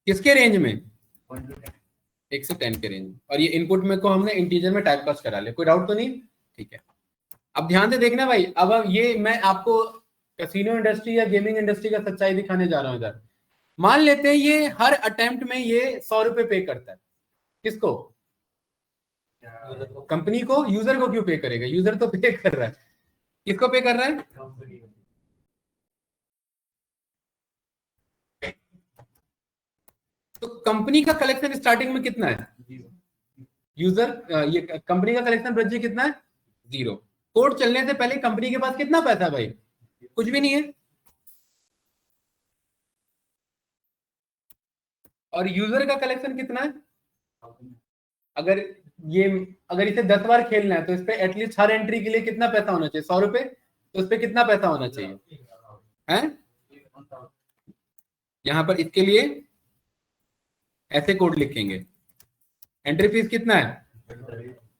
A: किसके रेंज में, 1 से 10 के रेंज में, और ये इनपुट में को हमने इंटीजर में टाइप कास्ट करा लिया, कोई डाउट तो नहीं, ठीक है। अब ध्यान से देखना भाई, अब ये मैं आपको कैसीनो इंडस्ट्री या गेमिंग इंडस्ट्री का सच्चाई दिखाने जा रहा हूं इधर। मान लेते हैं ये हर अटेम्प्ट में ये 100 रुपए पे करता है, किसको, कंपनी को। यूजर को क्यों पे करेगा, यूजर तो पे कर रहा है, किसको पे कर रहा है, तो कंपनी का कलेक्शन स्टार्टिंग में कितना है, यूजर ये कंपनी का कलेक्शन ब्रज कितना है, 0। कोड चलने से पहले कंपनी के पास कितना पैसा है भाई, कुछ भी नहीं है। और यूजर का कलेक्शन कितना है, अगर ये अगर इसे 10 बार खेलना है तो इस पे एटलीस्ट हर एंट्री के लिए कितना पैसा होना चाहिए, 100 रुपए, तो इस पे कितना पैसा होना चाहिए, है। यहां पर इसके लिए ऐसे कोड लिखेंगे, एंट्री फीस कितना है,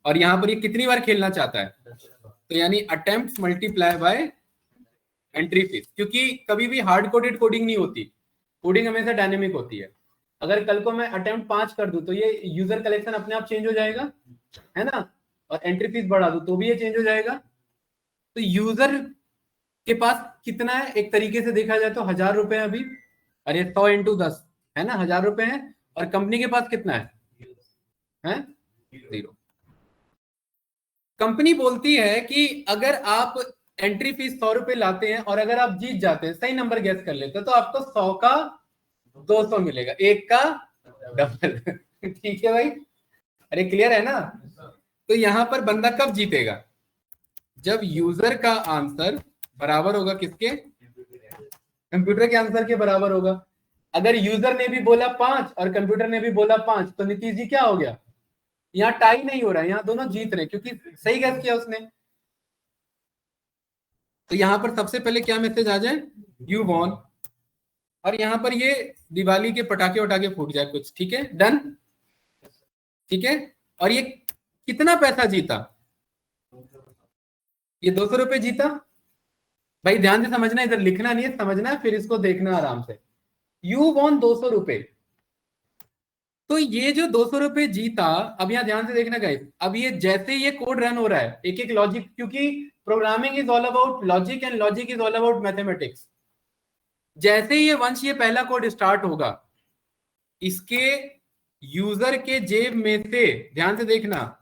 A: और यहां पर ये कितनी बार खेलना चाहता है, तो यानी attempt multiply by entry fees, क्योंकि कभी भी हार्ड कोडेड कोडिंग नहीं होती, कोडिंग हमेशा डायनेमिक होती है। अगर कल को मैं अटेम्प्ट 5 कर दूं तो ये यूजर कलेक्शन अपने आप चेंज हो जाएगा, है ना, और एंट्री फीस बढ़ा दूं तो भी ये चेंज हो जाएगा। तो यूजर के पास कितना है, एक तरीके से देखा जाए तो 1000 रुपए अभी, अरे 100 इंटू 10 है ना, 1000 रुपए है। और कंपनी के पास कितना है 0। कंपनी बोलती है कि अगर आप एंट्री फीस 100 रुपए लाते हैं और अगर आप जीत जाते हैं, सही नंबर गैस कर लेते हैं, तो आपको 100 का 200 मिलेगा, 1 का डबल। ठीक है भाई, अरे क्लियर है ना। तो यहां पर बंदा कब जीतेगा, जब यूजर का आंसर बराबर होगा किसके, कंप्यूटर के आंसर के बराबर होगा। अगर यूजर ने भी बोला 5 और कंप्यूटर ने भी बोला 5, तो नीतीश जी क्या हो गया, यहाँ टाई नहीं हो रहा है, यहाँ दोनों जीत रहे क्योंकि सही गैस किया उसने। तो यहां पर सबसे पहले क्या मैसेज आ जाए, यू वॉन, और यहां पर ये दिवाली के पटाखे वटाखे फूट जाए कुछ, ठीक है, डन, ठीक है। और ये कितना पैसा जीता? ये 200 रुपए जीता। भाई ध्यान से समझना, इधर लिखना नहीं है, समझना है, फिर इसको देखना आराम से। यू वॉन 200 रुपए। तो ये जो 200 रुपए जीता, अब यहाँ ध्यान से देखना गाइस, अब ये जैसे ये कोड रन हो रहा है, एक एक लॉजिक, क्योंकि programming is all about logic and logic is all about mathematics. जैसे ही ये वंश ये पहला कोड स्टार्ट होगा, इसके यूजर के जेब में से, ध्यान से देखना,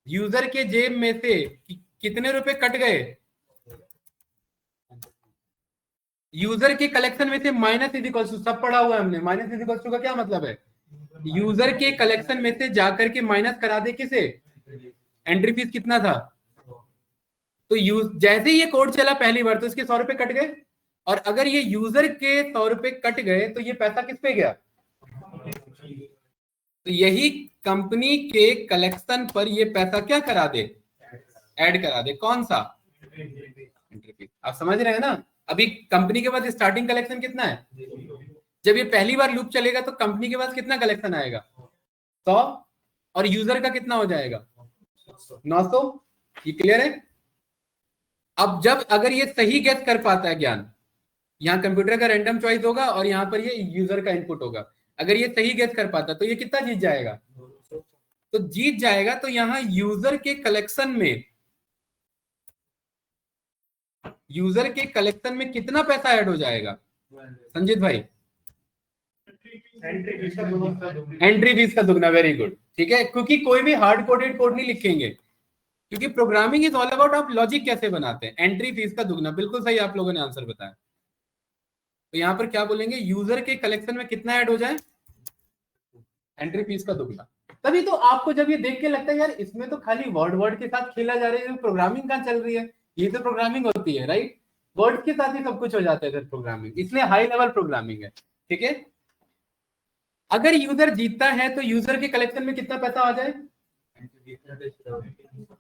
A: यूजर के जेब में से कितने रुपए कट गए? यूजर के कलेक्शन में से माइनस इज इक्वल टू, सब पढ़ा हुआ है हमने, माइनस इज इक्वल टू का क्या मतलब है? यूजर के कलेक्शन में से जाकर के माइनस करा दे किसे? एंट्री फीस कितना था? तो जैसे ही ये कोड चला पहली बार तो इसके 100 रुपए कट गए, और अगर ये यूजर के 100 रुपए कट गए तो ये पैसा किस पे गया? तो यही कंपनी के कलेक्शन पर ये पैसा क्या करा दे? ऐड करा दे। कौन सा? Entry fees. आप समझ रहे हैं ना? अभी कंपनी के पास स्टार्टिंग कलेक्शन कितना है? जब ये पहली बार लूप चलेगा तो कंपनी के पास कितना कलेक्शन आएगा? 100, और यूजर का कितना हो जाएगा? 900। ये क्लियर है? अब जब अगर ये सही गेस कर पाता है ज्ञान, यहाँ कंप्यूटर का रैंडम चॉइस होगा और यहाँ पर ये यूजर का इनपुट होगा, अगर ये सही गेस कर पाता तो ये कितना जीत जाएगा? तो जीत जाएगा। तो यहाँ यूजर के कलेक्शन में, यूजर के कलेक्शन में कितना पैसा ऐड हो जाएगा संजीत भाई? एंट्री फीस का दुगना। वेरी गुड, ठीक है, क्योंकि कोई भी हार्ड कोडेड कोड नहीं लिखेंगे, क्योंकि प्रोग्रामिंग इज ऑल अबाउट आप लॉजिक कैसे बनाते हैं। एंट्री फीस का दुगना, बिल्कुल सही आप लोगों ने आंसर बताया। तो यहाँ पर क्या बोलेंगे? यूजर के कलेक्शन में कितना ऐड हो जाए? एंट्री फीस का दुगना। तभी तो आपको जब ये देख के लगता है यार इसमें तो खाली वर्ड वर्ड के साथ खेला जा रहा है, प्रोग्रामिंग कहाँ चल रही है? ये तो प्रोग्रामिंग होती है, राइट? वर्ड के साथ ही सब कुछ हो जाता है प्रोग्रामिंग, इसलिए हाई लेवल प्रोग्रामिंग है। ठीक है, अगर यूजर जीतता है तो यूजर के कलेक्शन में कितना पैसा आ जाए?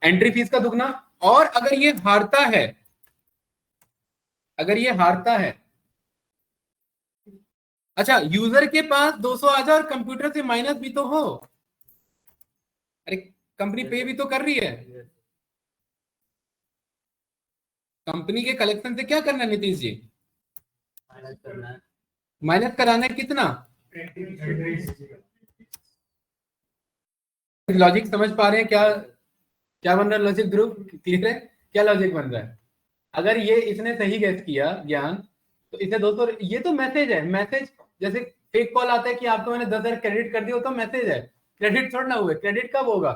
A: एंट्री फीस का दुगना। और अगर ये हारता है, अगर ये हारता है, अच्छा यूजर के पास 200 आ जाए और कंप्यूटर से माइनस भी तो हो, अरे कंपनी पे भी तो कर रही है। कंपनी के कलेक्शन से क्या करना है नीतीश जी? माइनस कराना है कितना? लॉजिक समझ पा रहे हैं क्या? क्या बन रहा है लॉजिक ग्रुप? क्लियर है क्या लॉजिक बन रहा है? अगर ये इसने सही गेस किया ज्ञान, तो इसे 200, ये तो मैसेज है, मैसेज जैसे फेक कॉल आता है कि आपको मैंने 10,000 क्रेडिट कर दिया, तो मैसेज है, क्रेडिट थोड़ा ना हुए। क्रेडिट कब होगा?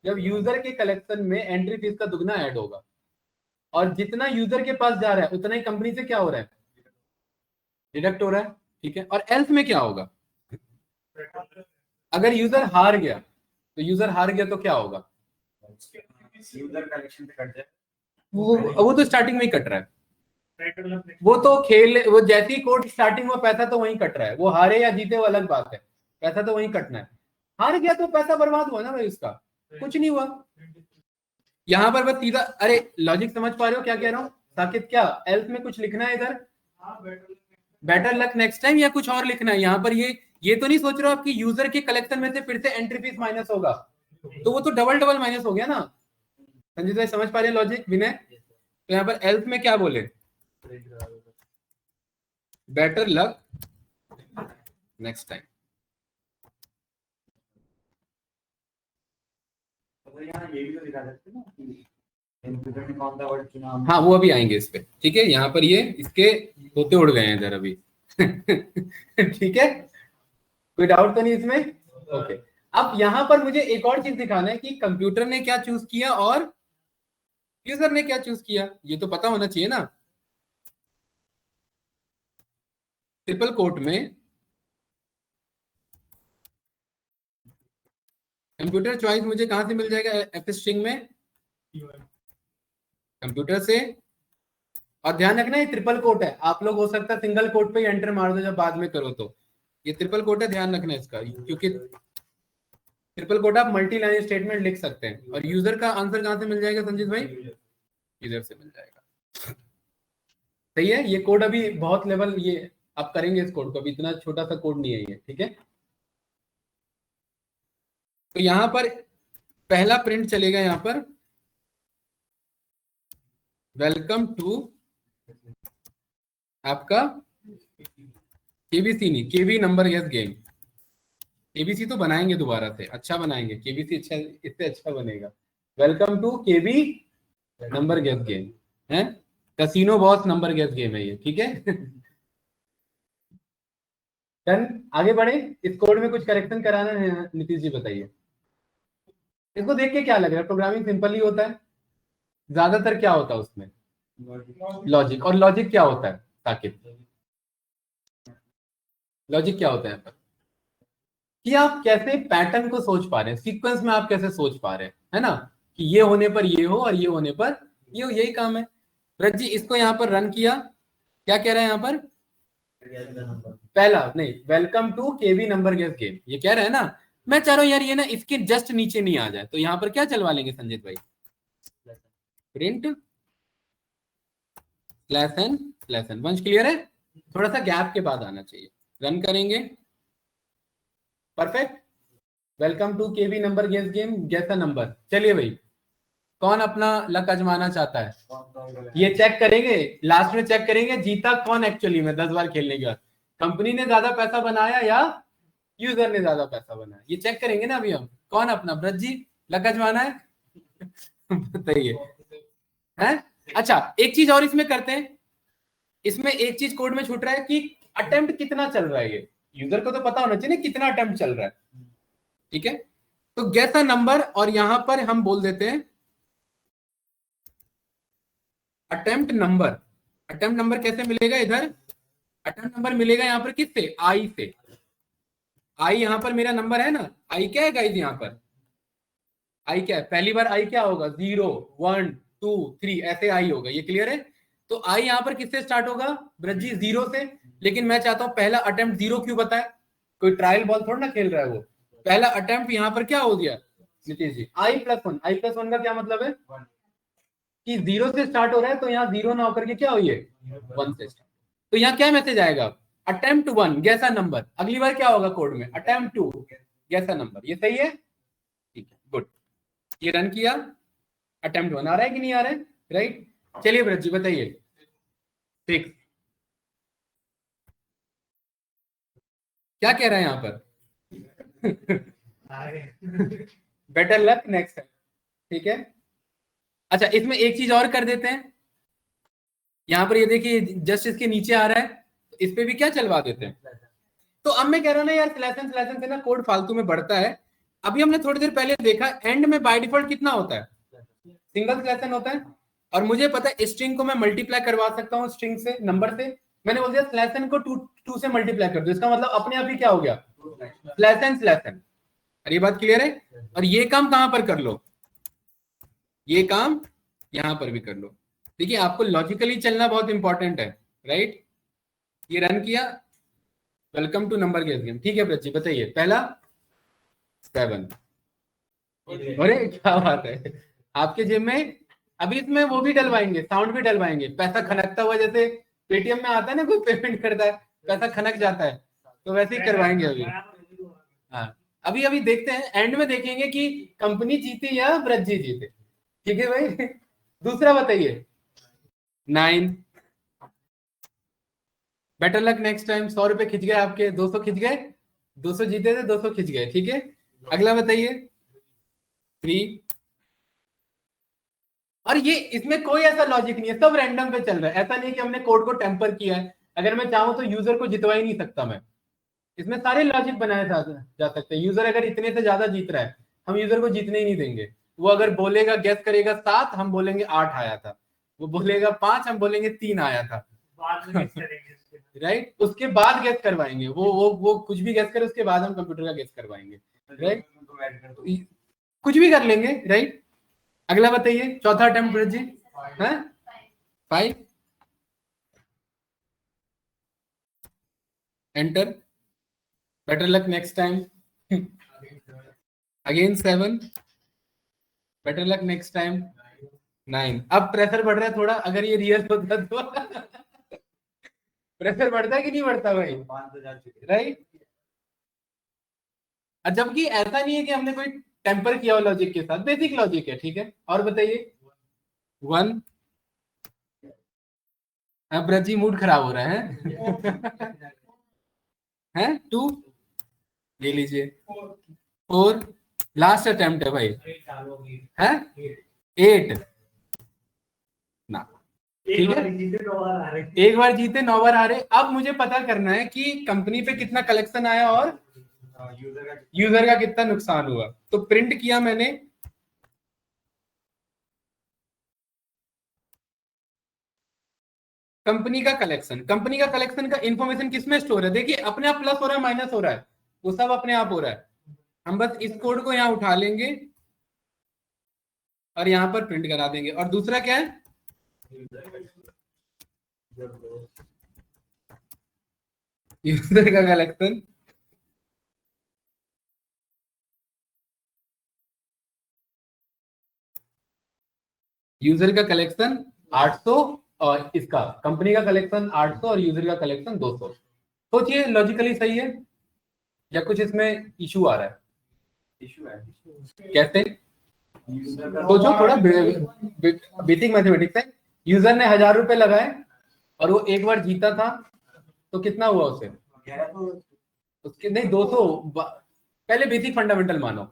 A: जब यूजर के कलेक्शन में एंट्री फीस का दुगना ऐड होगा, और जितना यूजर के पास जा रहा है उतना ही कंपनी से क्या हो रहा है? डिडक्ट हो रहा है। ठीक है, और एल्स में क्या होगा? अगर यूजर हार गया, तो यूजर हार गया तो क्या होगा? यूजर कलेक्शन से कट जाए। वो तो स्टार्टिंग में ही कट रहा है, वो तो खेल, वो जैसी कोड स्टार्टिंग में पैसा तो वहीं कट रहा है, वो हारे या जीते वो अलग बात है, पैसा तो वहीं कटना है। हार गया तो पैसा बर्बाद हुआ ना भाई, उसका कुछ नहीं हुआ। यहाँ पर बस सीधा, अरे लॉजिक समझ पा रहे हो क्या कह रहा हूँ साकिब? क्या एल्स में कुछ लिखना है इधर? बेटर लक नेक्स्ट टाइम, या कुछ और लिखना है यहाँ पर? ये तो नहीं सोच रहे हो आपकी यूजर के कलेक्शन में से फिर से एंट्री फीस माइनस होगा, तो वो तो डबल डबल माइनस हो गया ना। संजीत भाई समझ पा रहे हैं लॉजिक? विनय, तो यहाँ पर एल्स में क्या बोले? Better luck next time. हाँ वो अभी आएंगे इस पे, ठीक है, यहाँ पर ये इसके तोते उड़ गए हैं इधर अभी। ठीक है, कोई डाउट तो नहीं इसमें? ओके, अब यहाँ पर मुझे एक और चीज दिखाना है कि कंप्यूटर ने क्या चूज किया और यूजर ने क्या चूज किया, ये तो पता होना चाहिए ना। ट्रिपल कोट में कंप्यूटर चॉइस मुझे कहां से मिल जाएगा? एफ स्ट्रिंग में कंप्यूटर से। और ध्यान रखना ये ट्रिपल कोट है, आप लोग हो सकता है सिंगल कोट पे एंटर मार दो जब बाद में करो, तो ये ट्रिपल कोट है, ध्यान रखना इसका, क्योंकि ट्रिपल कोट आप मल्टी लाइन स्टेटमेंट लिख सकते हैं। और यूजर का आंसर कहां से मिल जाएगा संजीत भाई? यूजर से मिल जाएगा। सही है, ये कोड अभी बहुत लेवल, ये आप करेंगे इस कोड को, अभी इतना छोटा सा कोड नहीं है ये, ठीक है। तो यहां पर पहला प्रिंट चलेगा, यहां पर वेलकम टू आपका केबीसी, नहीं केबी नंबर गेस गेम। केबीसी तो बनाएंगे दोबारा से, अच्छा बनाएंगे केबीसी, अच्छा इससे अच्छा बनेगा। Welcome to KB number guess game है, casino boss number guess game है ये, ठीक है। डन, आगे बढ़े। इस कोड में कुछ करेक्शन कराना है नीतीश जी, बताइए। इसको देख के क्या लग रहा है, प्रोग्रामिंग सिंपल ही होता है, ज्यादातर क्या होता है उसमें, लॉजिक। और लॉजिक क्या होता है साकिब, लॉजिक क्या होता है यहाँ पर, कि आप कैसे पैटर्न को सोच पा रहे हैं, सीक्वेंस में आप कैसे सोच पा रहे हैं, है ना, कि ये होने पर ये हो और ये होने पर ये हो, यही काम है। ब्रज जी इसको यहाँ पर रन किया, क्या कह रहा है यहाँ पर, पहला नहीं, welcome to KV number guess game, ये कह रहा है ना। मैं चाह रहा हूं यार ये ना इसके जस्ट नीचे नहीं आ जाए, तो यहाँ पर क्या चलवा लेंगे संजीत भाई, प्रिंट स्लैश एन। वंश क्लियर है, थोड़ा सा गैप के बाद आना चाहिए। रन करेंगे, perfect. Welcome to KV number guess game, guess a number. चलिए भाई, कौन अपना लक आजमाना चाहता है, ये चेक करेंगे, लास्ट में चेक करेंगे जीता कौन एक्चुअली में 10 बार खेलने के बाद, कंपनी ने ज्यादा पैसा बनाया या यूजर ने ज्यादा पैसा बनाया, ये चेक करेंगे ना अभी हम। कौन अपना, ब्रज जी लक आजमाना है। बताइए, है। अच्छा एक चीज और इसमें करते हैं, इसमें एक चीज कोड में छूट रहा है कि अटेम्प्ट कितना चल रहा है, ये यूजर को तो पता होना चाहिए ना कितना अटेम्प्ट चल रहा है, ठीक है। तो गेस अ नंबर, और यहां पर हम बोल देते हैं अटेम्प्ट नंबर। अटेम्प्ट नंबर कैसे मिलेगा इधर, अटेम्प्ट नंबर मिलेगा यहां पर किससे, आई से। आई यहां पर मेरा नंबर है ना, आई क्या है गाइस यहाँ पर, आई क्या है, पहली बार आई क्या होगा, 0 1 2 3 ऐसे आई होगा, ये क्लियर है। तो आई यहाँ पर किससे स्टार्ट होगा, ब्रजी 0 से। लेकिन मैं चाहता हूं पहला अटेम्प्ट 0 क्यों बताए, कोई ट्रायल बॉल थोड़ा ना खेल रहा है वो। पहला अटेम्प्ट यहाँ पर क्या हो गया नीतीश जी, i+1। i+1 का क्या मतलब है कि 0 से स्टार्ट हो रहा है, तो यहाँ 0 ना होकर के क्या हुई है 1 से स्टार्ट। तो यहाँ क्या मैसेज आएगा, अटेम्प्ट 1 गैसा नंबर। अगली बार क्या होगा कोड में, अटेम्प्ट 2 गैसा नंबर। ये सही है, ठीक है, गुड। ये रन किया, अटेम्प्ट 1 आ रहा है कि नहीं आ रहा है, राइट। चलिए ब्रज जी बताइए, 6 क्या कह रहा है यहाँ पर। बेटर लक नेक्स्ट टाइम, ठीक है। अच्छा इसमें एक चीज और कर देते हैं, यहाँ पर ये देखिए जस्ट इसके नीचे आ रहा है, इस पे भी क्या चलवा देते हैं। तो अब मैं कह रहा हूँ ना यार, स्लैशन से ना कोड फालतू में बढ़ता है। अभी हमने थोड़ी देर पहले देखा एंड में बाय डिफॉल्ट कितना होता है, सिंगल स्लैशन होता है। और मुझे पता है स्ट्रिंग को मैं मल्टीप्लाई करवा सकता हूँ स्ट्रिंग से, नंबर से। मैंने बोल दिया स्लैशन को 2 से मल्टीप्लाई कर दो, इसका मतलब अपने आप ही क्या हो गया, स्लैशन। अरे ये बात क्लियर है। और ये काम कहां पर कर लो, ये काम यहां पर भी कर लो। देखिए आपको लॉजिकली चलना बहुत इंपॉर्टेंट है, राइट। ये रन किया, welcome to number guess game, ठीक है बच्चे बताइए, पहला 7। अरे क्या बात है, आपके जिम में अभी इसमें वो भी डलवाएंगे, साउंड भी डलवाएंगे, पैसा खनकता हुआ, जैसे पेटीएम में आता है ना कोई पेमेंट करता है पैसा खनक जाता है, तो वैसे ही करवाएंगे अभी। हाँ अभी अभी देखते हैं, एंड में देखेंगे कि कंपनी जीती या ब्रज जी जीते, ठीक है भाई। दूसरा बताइए 9। बेटर लक नेक्स्ट टाइम, 100 रुपए खिंच गए आपके, 200 खिंच गए, 200 जीते थे 200 खिंच गए, ठीक है। अगला बताइए 3। और ये इसमें कोई ऐसा लॉजिक नहीं है, सब रैंडम पे चल रहा है, ऐसा नहीं कि हमने कोड को टेम्पर किया है। अगर मैं चाहूं तो यूजर को जितवा ही नहीं सकता मैं, इसमें सारे लॉजिक बनाए जा सकते हैं। यूजर अगर इतने से ज्यादा जीत रहा है, हम यूजर को जीतने ही नहीं देंगे। वो अगर बोलेगा गेस करेगा 7, हम बोलेंगे 8 आया था। वो बोलेगा 5, हम बोलेंगे 3 आया था। राइट, उसके बाद गेस करवाएंगे, वो कुछ भी गेस करे उसके बाद हम कंप्यूटर का गेस करवाएंगे, राइट। कुछ भी कर लेंगे, राइट। अगला बताइए, चौथा अटेम्प्ट ब्रज जी, है 5। Enter, better luck next time. Again 7, better luck next time 9। अब प्रेशर बढ़ रहा है थोड़ा, अगर ये रियल होता तो। प्रेशर बढ़ता है कि नहीं बढ़ता भाई, राइट। जबकि ऐसा नहीं है कि हमने कोई टेम्पर किया हो लॉजिक के साथ, बेसिक लॉजिक है, ठीक है। और बताइए 1, अब ब्रजी मूड खराब हो रहा है हैं 2 ले लीजिए, 4 लास्ट अटेम्प्ट है भाई, है 8 ना, ठीक है। एक बार जीते 9 बार हारे। अब मुझे पता करना है कि कंपनी पे कितना कलेक्शन आया और यूजर का कितना नुकसान हुआ। तो प्रिंट किया मैंने, कंपनी का कलेक्शन। कंपनी का कलेक्शन का इंफॉर्मेशन किसमें स्टोर है? देखिए अपने आप प्लस हो रहा है माइनस हो रहा है, वो सब अपने आप हो रहा है। हम बस इस कोड को यहाँ उठा लेंगे और यहाँ पर प्रिंट करा देंगे। और दूसरा क्या है, यूजर का कलेक्शन, यूजर का कलेक्शन 800 और इसका कंपनी का कलेक्शन 800 और यूजर का कलेक्शन 200। सोचिए लॉजिकली सही है या कुछ इसमें इशू आ रहा है? इशू है, कैसे? सोचो थोड़ा, बेसिक मैथमेटिक्स है। यूजर ने 1000 रुपए लगाए और वो एक बार जीता था, तो कितना हुआ उसे? उसके नहीं 200, पहले बेसिक फंडामेंटल मानो,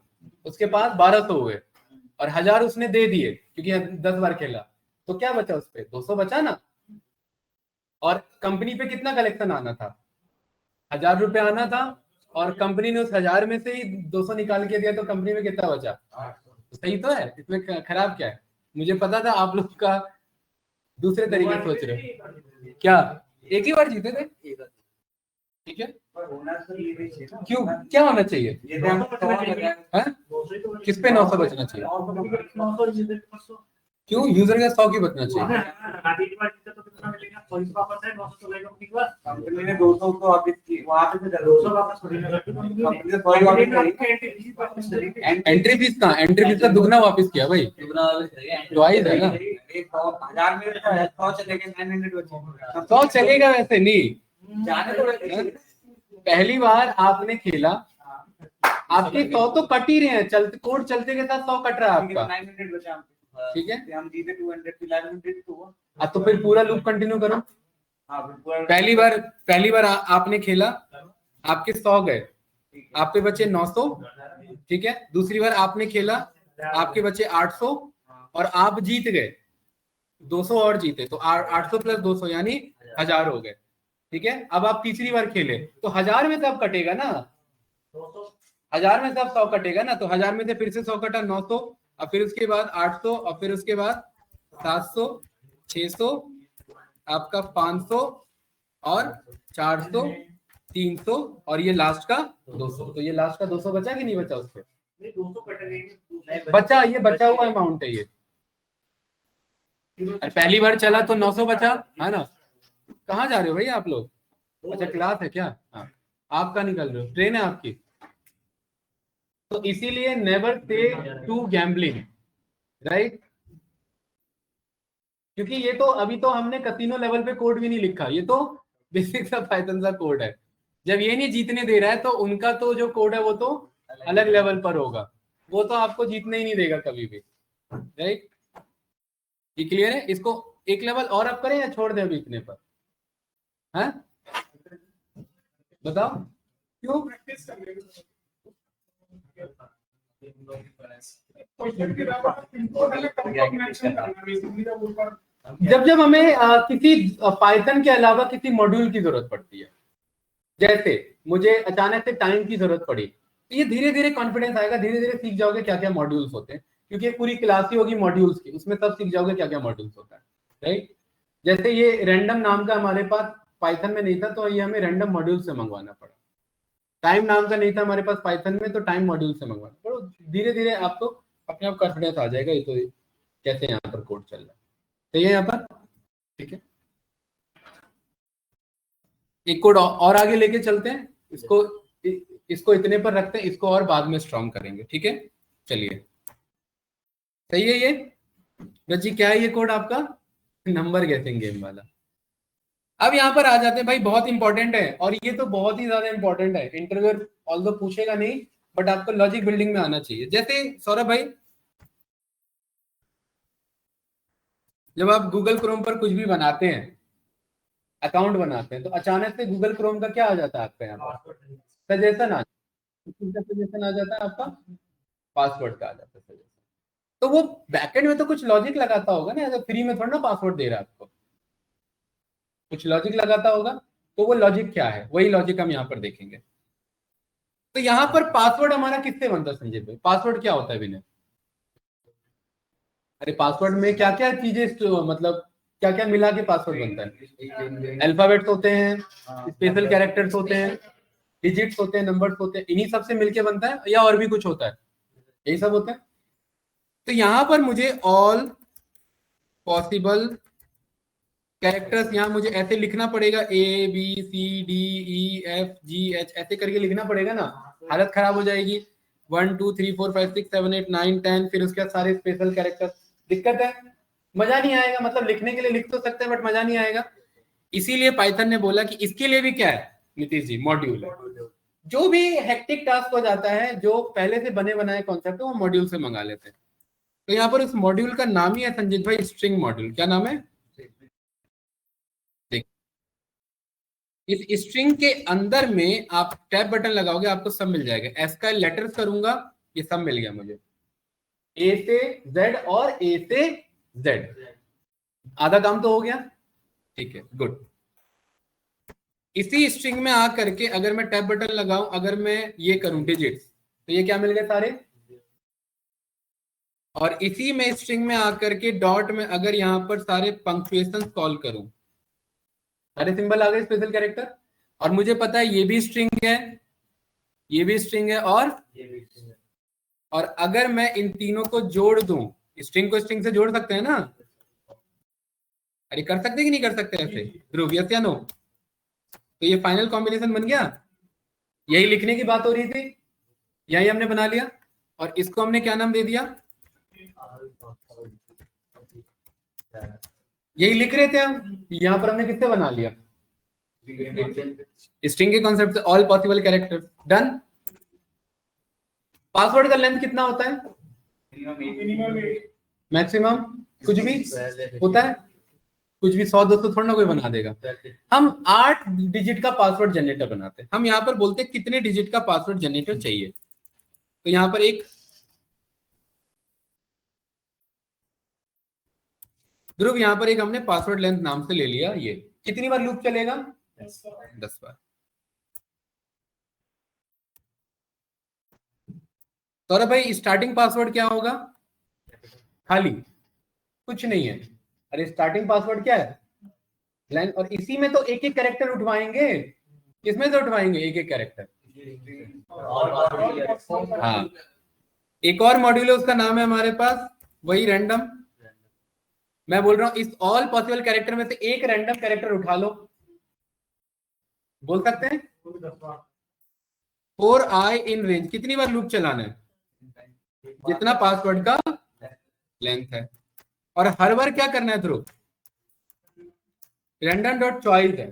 A: उसके पास 1200 हुए और 1000 उसने दे दिए क्योंकि 10 बार खेला, तो क्या बचा उस पे? 200 बचा ना। और कंपनी पे कितना कलेक्शन आना था? 1000 रुपए आना था और कंपनी ने उस 1000 में से ही 200 निकाल के दिया, तो कंपनी में कितना बचा? तो सही तो है, इसमें खराब क्या है? मुझे पता था आप लोग का दूसरे तरीके से सोच रहे हो। क्या एक ही बार जीते थे? ठीक है, क्यों, क्या होना चाहिए? किस पे 900 बचना चाहिए? क्यों यूजर का 100 की बचना चाहिए? एंट्री फीस कहाँ? एंट्री फीस का दुगना वापस किया भाई, ट्वाइस है ना। 100 चलेगा वैसे नहीं, पहली बार आपने खेला, आपके 100 तो कट ही रहे हैं, चलते कोड चलते के साथ 100 कट रहा है आपका, ठीक है। हम जीते 200 तो फिर पूरा लूप कंटिन्यू करो। पहली बार आपने खेला, आपके 100 गए, आपके बचे 900, ठीक है। दूसरी बार आपने खेला, आपके बचे 800 और आप जीत गए 200 और जीते, तो 800 प्लस 200 यानी 1000 हो गए, ठीक है। अब आप तीसरी बार खेले तो 1000 में से अब कटेगा ना, 1000 में से अब 100 कटेगा ना, तो 1000 में से फिर से 100 कटा 900, और फिर उसके बाद 800 और फिर उसके बाद 700, 600, आपका 500 और 400, 300 और ये लास्ट का 200। तो ये लास्ट का 200 बचा कि नहीं बचा? उससे बचा, ये बचा हुआ अमाउंट है ये। पहली बार चला तो 900 बचा है ना। कहाँ जा रहे हो भाई आप लोग? अच्छा क्लास है क्या? हाँ, आप कहाँ निकल रहे हो? ट्रेन है आपकी? तो इसीलिए never say to gambling, right. क्योंकि ये तो अभी तो हमने कसिनो लेवल पे कोड भी नहीं लिखा, ये तो बेसिक सा पाइथन सा कोड है। जब ये नहीं जीतने दे रहा है तो उनका तो जो कोड है वो तो अलग लेवल पर होगा, वो तो आपको जीतने ही नहीं देगा कभी भी, राइट। ये क्लियर है? इसको एक लेवल और अप करें या छोड़ दें अभी इतने पर? हाँ बताओ क्यों? जब जब हमें किसी पाइथन के अलावा किसी मॉड्यूल की जरूरत पड़ती है, जैसे मुझे अचानक से टाइम की जरूरत पड़ी, तो ये धीरे धीरे कॉन्फिडेंस आएगा, धीरे धीरे सीख जाओगे क्या क्या मॉड्यूल्स होते हैं, क्योंकि पूरी क्लास ही होगी मॉड्यूल्स की, उसमें सब सीख जाओगे क्या क्या मॉड्यूल्स होता है, राइट। जैसे ये रैंडम नाम का हमारे पास पाइथन में नहीं था, तो ये हमें रैंडम मॉड्यूल से मंगवाना पड़ा। टाइम नाम का नहीं था हमारे पास पाइथन में, तो टाइम मॉड्यूल से मंगवाना पड़ा। धीरे धीरे आपको अपने आप कॉन्फिडेंस आ जाएगा, ये तो कैसे यहाँ पर कोड चल रहा है, सही है यहाँ पर, ठीक है। एक कोड और आगे लेके चलते हैं, इसको इतने पर रखते हैं, इसको और बाद में स्ट्रॉन्ग करेंगे, ठीक है। चलिए सही है ये रजी, क्या है ये कोड आपका? नंबर गेसिंग गेम वाला। अब यहाँ पर आ जाते हैं भाई, बहुत इंपॉर्टेंट है और ये तो बहुत ही ज्यादा इंपॉर्टेंट है। इंटरव्यूअर ऑल्दो पूछेगा नहीं, बट आपको लॉजिक बिल्डिंग में आना चाहिए। जैसे सौरभ भाई, जब आप गूगल क्रोम पर कुछ भी बनाते हैं, अकाउंट बनाते हैं, तो अचानक से गूगल क्रोम का क्या आ जाता है आपका यहाँ पर? सजेशन आ जाता है। सजेशन आ जाता है आपका, पासवर्ड का आ जाता है सजेशन। तो वो बैकएंड में तो कुछ लॉजिक लगाता होगा ना, फ्री में थोड़ा ना पासवर्ड दे रहा है आपको, कुछ लॉजिक लगाता होगा। तो वो लॉजिक क्या है, वही लॉजिक हम यहाँ पर देखेंगे। तो यहाँ पर पासवर्ड हमारा किससे बनता है संजय भाई? पासवर्ड क्या होता है विनय? अरे पासवर्ड में क्या क्या चीजें मतलब क्या क्या मिला के पासवर्ड बनता है? अल्फाबेट्स होते हैं, स्पेशल कैरेक्टर्स होते हैं, डिजिट्स होते हैं, नंबर्स होते हैं, इन्हीं सब से मिलके बनता है, या और भी कुछ होता है? यही सब होता है। तो यहाँ पर मुझे ऑल पॉसिबल कैरेक्टर्स यहाँ मुझे ऐसे लिखना पड़ेगा, ABCDEFGH ऐसे करके लिखना पड़ेगा ना, हालत खराब हो जाएगी। 1 2 3 4 5 6 7 8 9 10, फिर उसके बाद सारे स्पेशल कैरेक्टर, दिक्कत है, मजा नहीं आएगा। मतलब लिखने के लिए लिख तो सकते हैं बट मजा नहीं आएगा। इसीलिए पाइथन ने बोला कि इसके लिए भी क्या है नीतीश जी, मॉड्यूल है। जो भी हेक्टिक टास्क हो जाता है, जो पहले से बने बनाए कॉन्सेप्ट है, वो मॉड्यूल से मंगा लेते हैं। तो यहाँ पर उस मॉड्यूल का नाम ही है संजीत भाई, स्ट्रिंग मॉड्यूल। क्या नाम है? इस स्ट्रिंग के अंदर में आप टैब बटन लगाओगे, आपको सब मिल जाएगा। एस का लेटर्स करूंगा, ये सब मिल गया मुझे, ए से जेड और ए से जेड। आधा काम तो हो गया, ठीक है, गुड। इसी स्ट्रिंग में आ करके अगर मैं टैब बटन लगाऊं, अगर मैं ये करूं डिजिट्स, तो ये क्या मिल गए सारे। और इसी में स्ट्रिंग में आकर के डॉट में अगर यहां पर सारे पंक्चुएशन कॉल करूं, सारे सिंबल आ गए, स्पेशल कैरेक्टर। और मुझे पता है ये भी स्ट्रिंग है, ये भी स्ट्रिंग है, और ये भी स्ट्रिंग है। और अगर मैं इन तीनों को जोड़ दूं, स्ट्रिंग को स्ट्रिंग से जोड़ सकते हैं ना? अरे कर सकते हैं कि नहीं कर सकते ऐसे ध्रुव, यस या नो? तो ये फाइनल कॉम्बिनेशन बन गया। यही लिखने की बात हो रही थी, यही हमने बना लिया। और इसको हमने क्या नाम दे दिया? यही लिख रहे थे हम, यहाँ पर हमने किससे बना लिया? स्ट्रिंग के कॉन्सेप्ट से, all possible character. Done. Password का लेंथ कितना होता है? मैक्सिमम कुछ भी होता है, कुछ भी 100-200 थोड़ा ना कोई बना देगा। हम 8 डिजिट का पासवर्ड जनरेटर बनाते हैं। हम यहाँ पर बोलते हैं कितने डिजिट का पासवर्ड जनरेटर चाहिए। तो यहाँ पर एक ध्रुव, यहाँ पर एक हमने पासवर्ड लेंथ नाम से ले लिया। ये कितनी बार लूप चलेगा? 10 बार। सौरभ भाई स्टार्टिंग पासवर्ड क्या होगा? खाली, कुछ नहीं है। अरे स्टार्टिंग पासवर्ड क्या है? लाइन। और इसी में तो एक एक कैरेक्टर उठवाएंगे। किसमें से उठवाएंगे एक एक कैरेक्टर? हाँ, एक और मॉड्यूल है, उसका नाम है हमारे पास वही रैंडम। मैं बोल रहा हूं इस ऑल पॉसिबल कैरेक्टर में से एक रैंडम कैरेक्टर उठा लो, बोल सकते हैं। 4i इन रेंज, कितनी बार लूप चलाना है? जितना पासवर्ड का लेंथ है। और हर बार क्या करना है ध्रुव? रैंडम डॉट चॉइस है,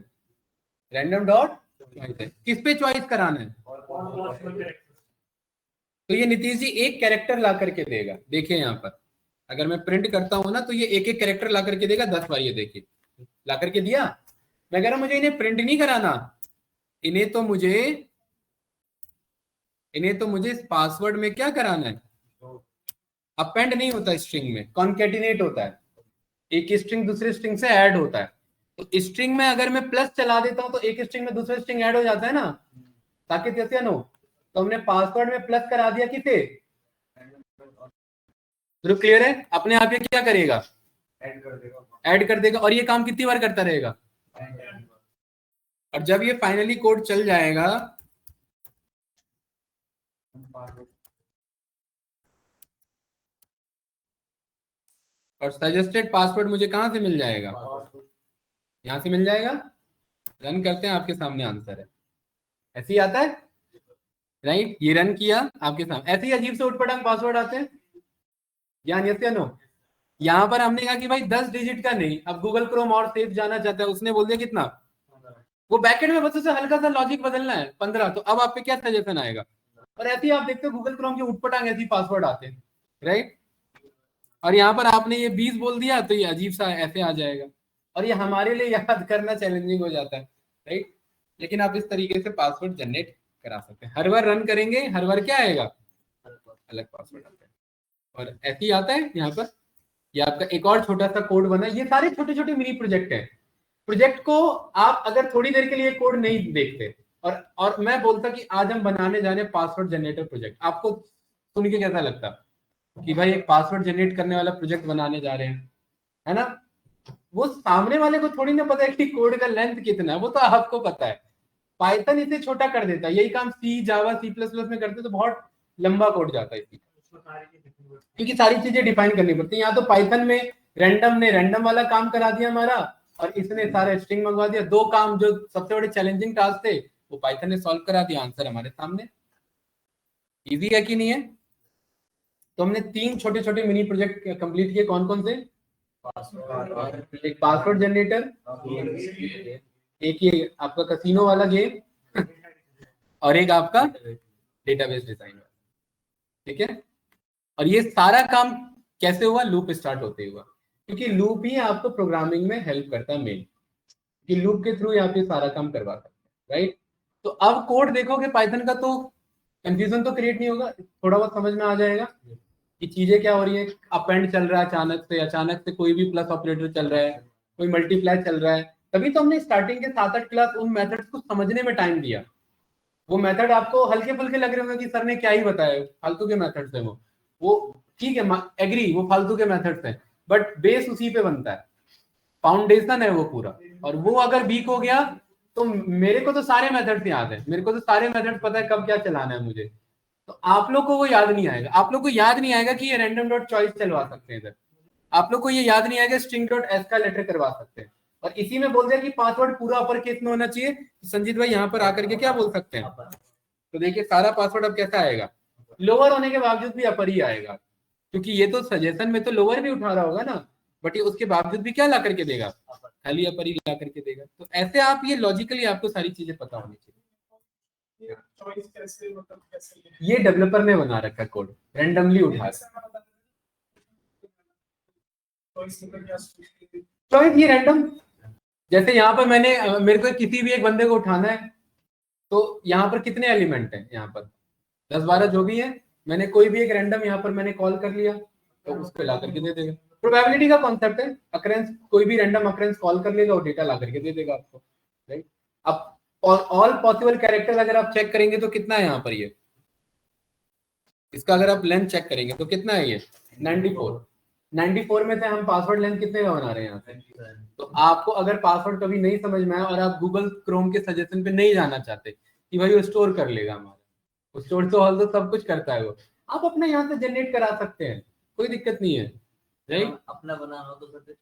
A: रैंडम डॉट चॉइस है। किस पे चॉइस कराना है? तो ये नीतीश जी एक कैरेक्टर ला करके देगा। देखिए यहाँ पर अगर मैं प्रिंट करता हूं ना, तो ये एक एक कैरेक्टर ला करके देगा 10 बार। ये देखिए ला करके दिया। मैं कह रहा हूं मुझे इन्हें प्रिंट नहीं कराना, इन्हें तो मुझे पासवर्ड में क्या कराना है? अपेंड नहीं होता, स्ट्रिंग में कॉन्केटिनेट होता है। एक स्ट्रिंग दूसरे स्ट्रिंग से ऐड होता है। तो स्ट्रिंग में अगर मैं प्लस चला देता हूं तो एक स्ट्रिंग में दूसरा स्ट्रिंग ऐड हो जाता है ना, ताकि जैसे नो। तो हमने पासवर्ड में प्लस करा दिया किसे? तो क्लियर है? अपने आप ये क्या करेगा? ऐड कर देगा। और ये काम कितनी बार करता रहेगा? और जब ये फाइनली कोड चल जाएगा, और सजेस्टेड पासवर्ड मुझे कहां से मिल जाएगा? यहां से मिल जाएगा। रन करते हैं, आपके सामने आंसर है। ऐसे ही आता है, राइट? ये रन किया आपके सामने, ऐसे ही अजीब से उठपटांग पासवर्ड आते हैं। ज्ञान, यस या नो? यहाँ पर हमने कहा कि भाई 10 डिजिट का नहीं, अब गूगल क्रोम और सेफ जाना चाहता है, उसने बोल दिया कितना? वो बैकेंड में बस उसे हल्का सा लॉजिक बदलना है 15। तो अब आप पे क्या सजेशन आएगा? और ऐसे ही आप देखते हो गूगल क्रोम के उटपटांग ऐसे पासवर्ड आते हैं, राइट। और यहाँ पर आपने ये 20 बोल दिया तो ये अजीब सा ऐसे आ जाएगा, और ये हमारे लिए याद करना चैलेंजिंग हो जाता है, राइट। लेकिन आप इस तरीके से पासवर्ड जनरेट करा सकते हैं। हर बार रन करेंगे, हर बार क्या आएगा, अलग पासवर्ड आता है। और ऐसे ही आता है यहाँ पर। ये आपका एक और छोटा सा कोड बना, ये सारे छोटे छोटे मिनी प्रोजेक्ट हैं। प्रोजेक्ट को आप अगर थोड़ी देर के लिए कोड नहीं देखते, और मैं बोलता कि आज हम बनाने जा रहे हैं पासवर्ड जनरेटर प्रोजेक्ट, आपको सुन के कैसा लगता कि भाई एक पासवर्ड जनरेट करने वाला प्रोजेक्ट बनाने जा रहे हैं, है ना। वो सामने वाले को थोड़ी ना पता है कि कोड का लेंथ कितना है, वो तो आपको पता है। पाइथन इसे छोटा कर देता है, यही काम सी, जावा, सी प्लस प्लस में करते तो बहुत लंबा कोड जाता है, क्योंकि सारी चीजें डिफाइन करनी पड़ती है। यहाँ तो पाइथन में रैंडम ने रैंडम वाला काम करा दिया हमारा, और इसने सारे स्ट्रिंग मंगवा दिया। दो काम जो सबसे बड़े चैलेंजिंग टास्क थे वो पाइथन ने सॉल्व करा दिया, आंसर हमारे सामने। इजी है कि नहीं है। तो हमने 3 छोटे छोटे मिनी प्रोजेक्ट कंप्लीट किए। कौन कौन से, एक पासवर्ड जनरेटर, एक ये आपका कसिनो वाला गेम, और एक आपका डेटाबेस डिजाइन, ठीक है। और ये सारा काम कैसे हुआ, लूप स्टार्ट होते हुआ, क्योंकि लूप ही आपको प्रोग्रामिंग में हेल्प करता है मेन, कि लूप के थ्रू आप ये सारा काम करवा सकते हैं, राइट। तो अब कोड देखोगे पाइथन का तो कंफ्यूजन तो क्रिएट नहीं होगा, थोड़ा बहुत समझ में आ जाएगा कि चीजें क्या हो रही है। अपेंड चल रहा है अचानक से कोई भी प्लस ऑपरेटर चल रहा है, कोई मल्टीप्लाई चल रहा है। तभी तो हमने स्टार्टिंग के 7-8 क्लास उन मेथड्स को समझने में टाइम दिया। वो मेथड आपको हल्के फुल्के लग रहे होंगे कि सर ने क्या ही बताया, फालतू के मेथड्स हैं वो ठीक है, एग्री, वो फालतू के मेथड्स हैं, बट बेस उसी पे बनता है, फाउंडेशन है वो पूरा। और वो अगर वीक हो गया तो मेरे को तो सारे मेथड्स याद है, मेरे को तो सारे मेथड्स पता है कब क्या चलाना है मुझे, तो आप लोग को वो याद नहीं आएगा। आप लोग को याद नहीं आएगा कि ये रैंडम डॉट चॉइस चलवा सकते हैं इधर, आप लोग को ये याद नहीं आएगा स्ट्रिंग डॉट एस का लेटर करवा सकते हैं। और इसी में बोल दिया कि पासवर्ड पूरा अपर केस में होना चाहिए, तो संजीत भाई यहाँ पर आकर के क्या बोल सकते हैं, तो देखिए सारा पासवर्ड अब कैसा आएगा, लोअर होने के बावजूद भी अपर ही आएगा, क्योंकि ये तो सजेशन में तो लोअर भी उठा रहा होगा ना, बट ये उसके बावजूद भी क्या ला करके देगा, खाली अपर ही ला करके देगा। तो ऐसे आप ये लॉजिकली आपको सारी चीजें पता होनी चाहिए। ये डेवलपर ने बना रखा कोड, रैंडमली उठा चॉइस, ये रैंडम। जैसे यहाँ पर मेरे को किसी भी एक बंदे को उठाना है, तो यहाँ पर कितने एलिमेंट हैं, यहाँ पर 10-12 जो भी है, मैंने कोई भी एक रैंडम यहाँ पर मैंने कॉल कर लिया तो उस पर ला करके दे देगा। प्रोबेबिलिटी का कॉन्सेप्ट है, अकरेंस, कोई भी रैंडम अकरेंस कॉल कर लेगा और डेटा ला करके दे देगा आपको, राइट। अब ऑल पॉसिबल कैरेक्टर अगर आप चेक करेंगे तो कितना है यहाँ पर, ये इसका अगर आप लेंथ चेक करेंगे तो कितना है ये 94 में से हम पासवर्ड लेंथ कितने का बना रहे हैं यहाँ से। तो आपको अगर पासवर्ड कभी नहीं समझ में आया और आप गूगल क्रोम के सजेशन पे नहीं जाना चाहते कि भाई वो स्टोर कर लेगा हमारा, वो स्टोर तो ऑल सब कुछ करता है वो, आप अपने यहाँ से जनरेट करा सकते हैं, कोई दिक्कत नहीं है, राइट।
B: अपना बनाना हो तो सर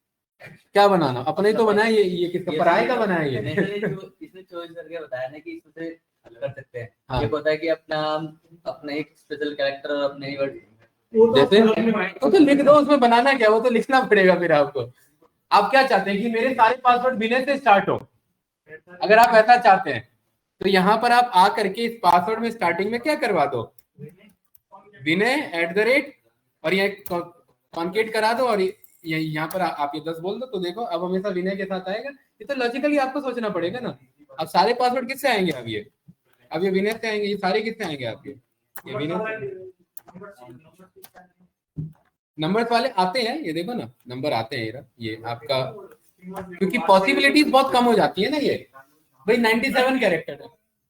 A: क्या बनाना, अपने तो बनाया, ये किसका, पराये का बनाया ये
B: इसने चॉइस करके बताया ना कि इससे कर सकते हैं।
A: हाँ।
B: ये पता है कि अपना एक स्पेशल कैरेक्टर और अपने वर्ड
A: जैसे तो लिख दो, उसमें बनाना क्या, वो तो लिखना पड़ेगा फिर आपको। आप क्या चाहते हैं कि मेरे सारे पासवर्ड विनय से स्टार्ट हो, अगर आप ऐसा चाहते हैं तो यहाँ पर आप आ करके इस पासवर्ड में स्टार्टिंग में क्या करवा दो, विनय @ और ये कॉन्केट करा दो, और यहाँ पर आप ये 10 बोल दो, तो देखो अब हमेशा विनय के साथ आएगा। ये तो लॉजिकली आपको सोचना पड़ेगा ना। अब सारे पासवर्ड किससे आएंगे, अब ये विनय से आएंगे, ये सारे किससे आएंगे आपके, ये विनय। नंबर्स वाले आते हैं, ये देखो ना नंबर आते हैं, ये आपका, क्योंकि पॉसिबिलिटीज बहुत कम हो जाती है ना। ये भाई 97 कैरेक्टर है,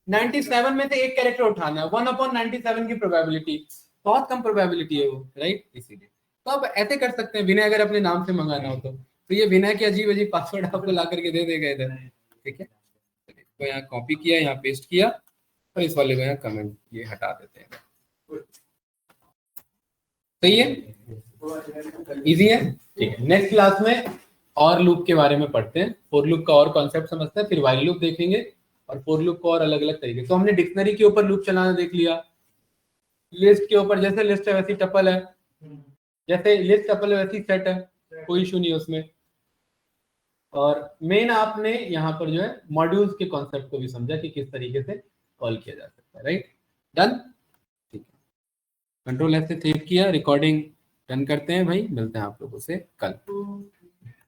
A: 97 में से एक कैरेक्टर उठाना है, 1/97 की प्रोबेबिलिटी, बहुत कम प्रोबेबिलिटी है वो, राइट। इसीलिए तो आप ऐसे कर सकते हैं, विनय अगर अपने नाम से मंगाना हो तो ये विनय के अजीब अजीब पासवर्ड आपको ला करके दे देगा इधर, ठीक है। तो यहाँ कॉपी किया, यहाँ पेस्ट किया, और इस वाले को यहाँ कमेंट ये हटा देते हैं, सही है, इजी है, ठीक है। नेक्स्ट क्लास में और लूप के बारे में पढ़ते हैं, फॉर लूप का और कॉन्सेप्ट समझते हैं, फिर व्हाइल लूप देखेंगे और फॉर लूप को और अलग अलग तरीके। तो हमने डिक्शनरी के ऊपर लूप चलाना देख लिया, लिस्ट के ऊपर, जैसे लिस्ट है वैसी टपल है, जैसे लिस्ट टपल है वैसी सेट है, कोई इशू नहीं उसमें। और मेन आपने यहाँ पर जो है मॉड्यूल्स के कॉन्सेप्ट को भी समझा कि किस तरीके से कॉल किया जा सकता है, राइट। डन। कंट्रोल एफ से सेव किया, रिकॉर्डिंग रन करते हैं भाई, मिलते हैं आप लोगों से कल।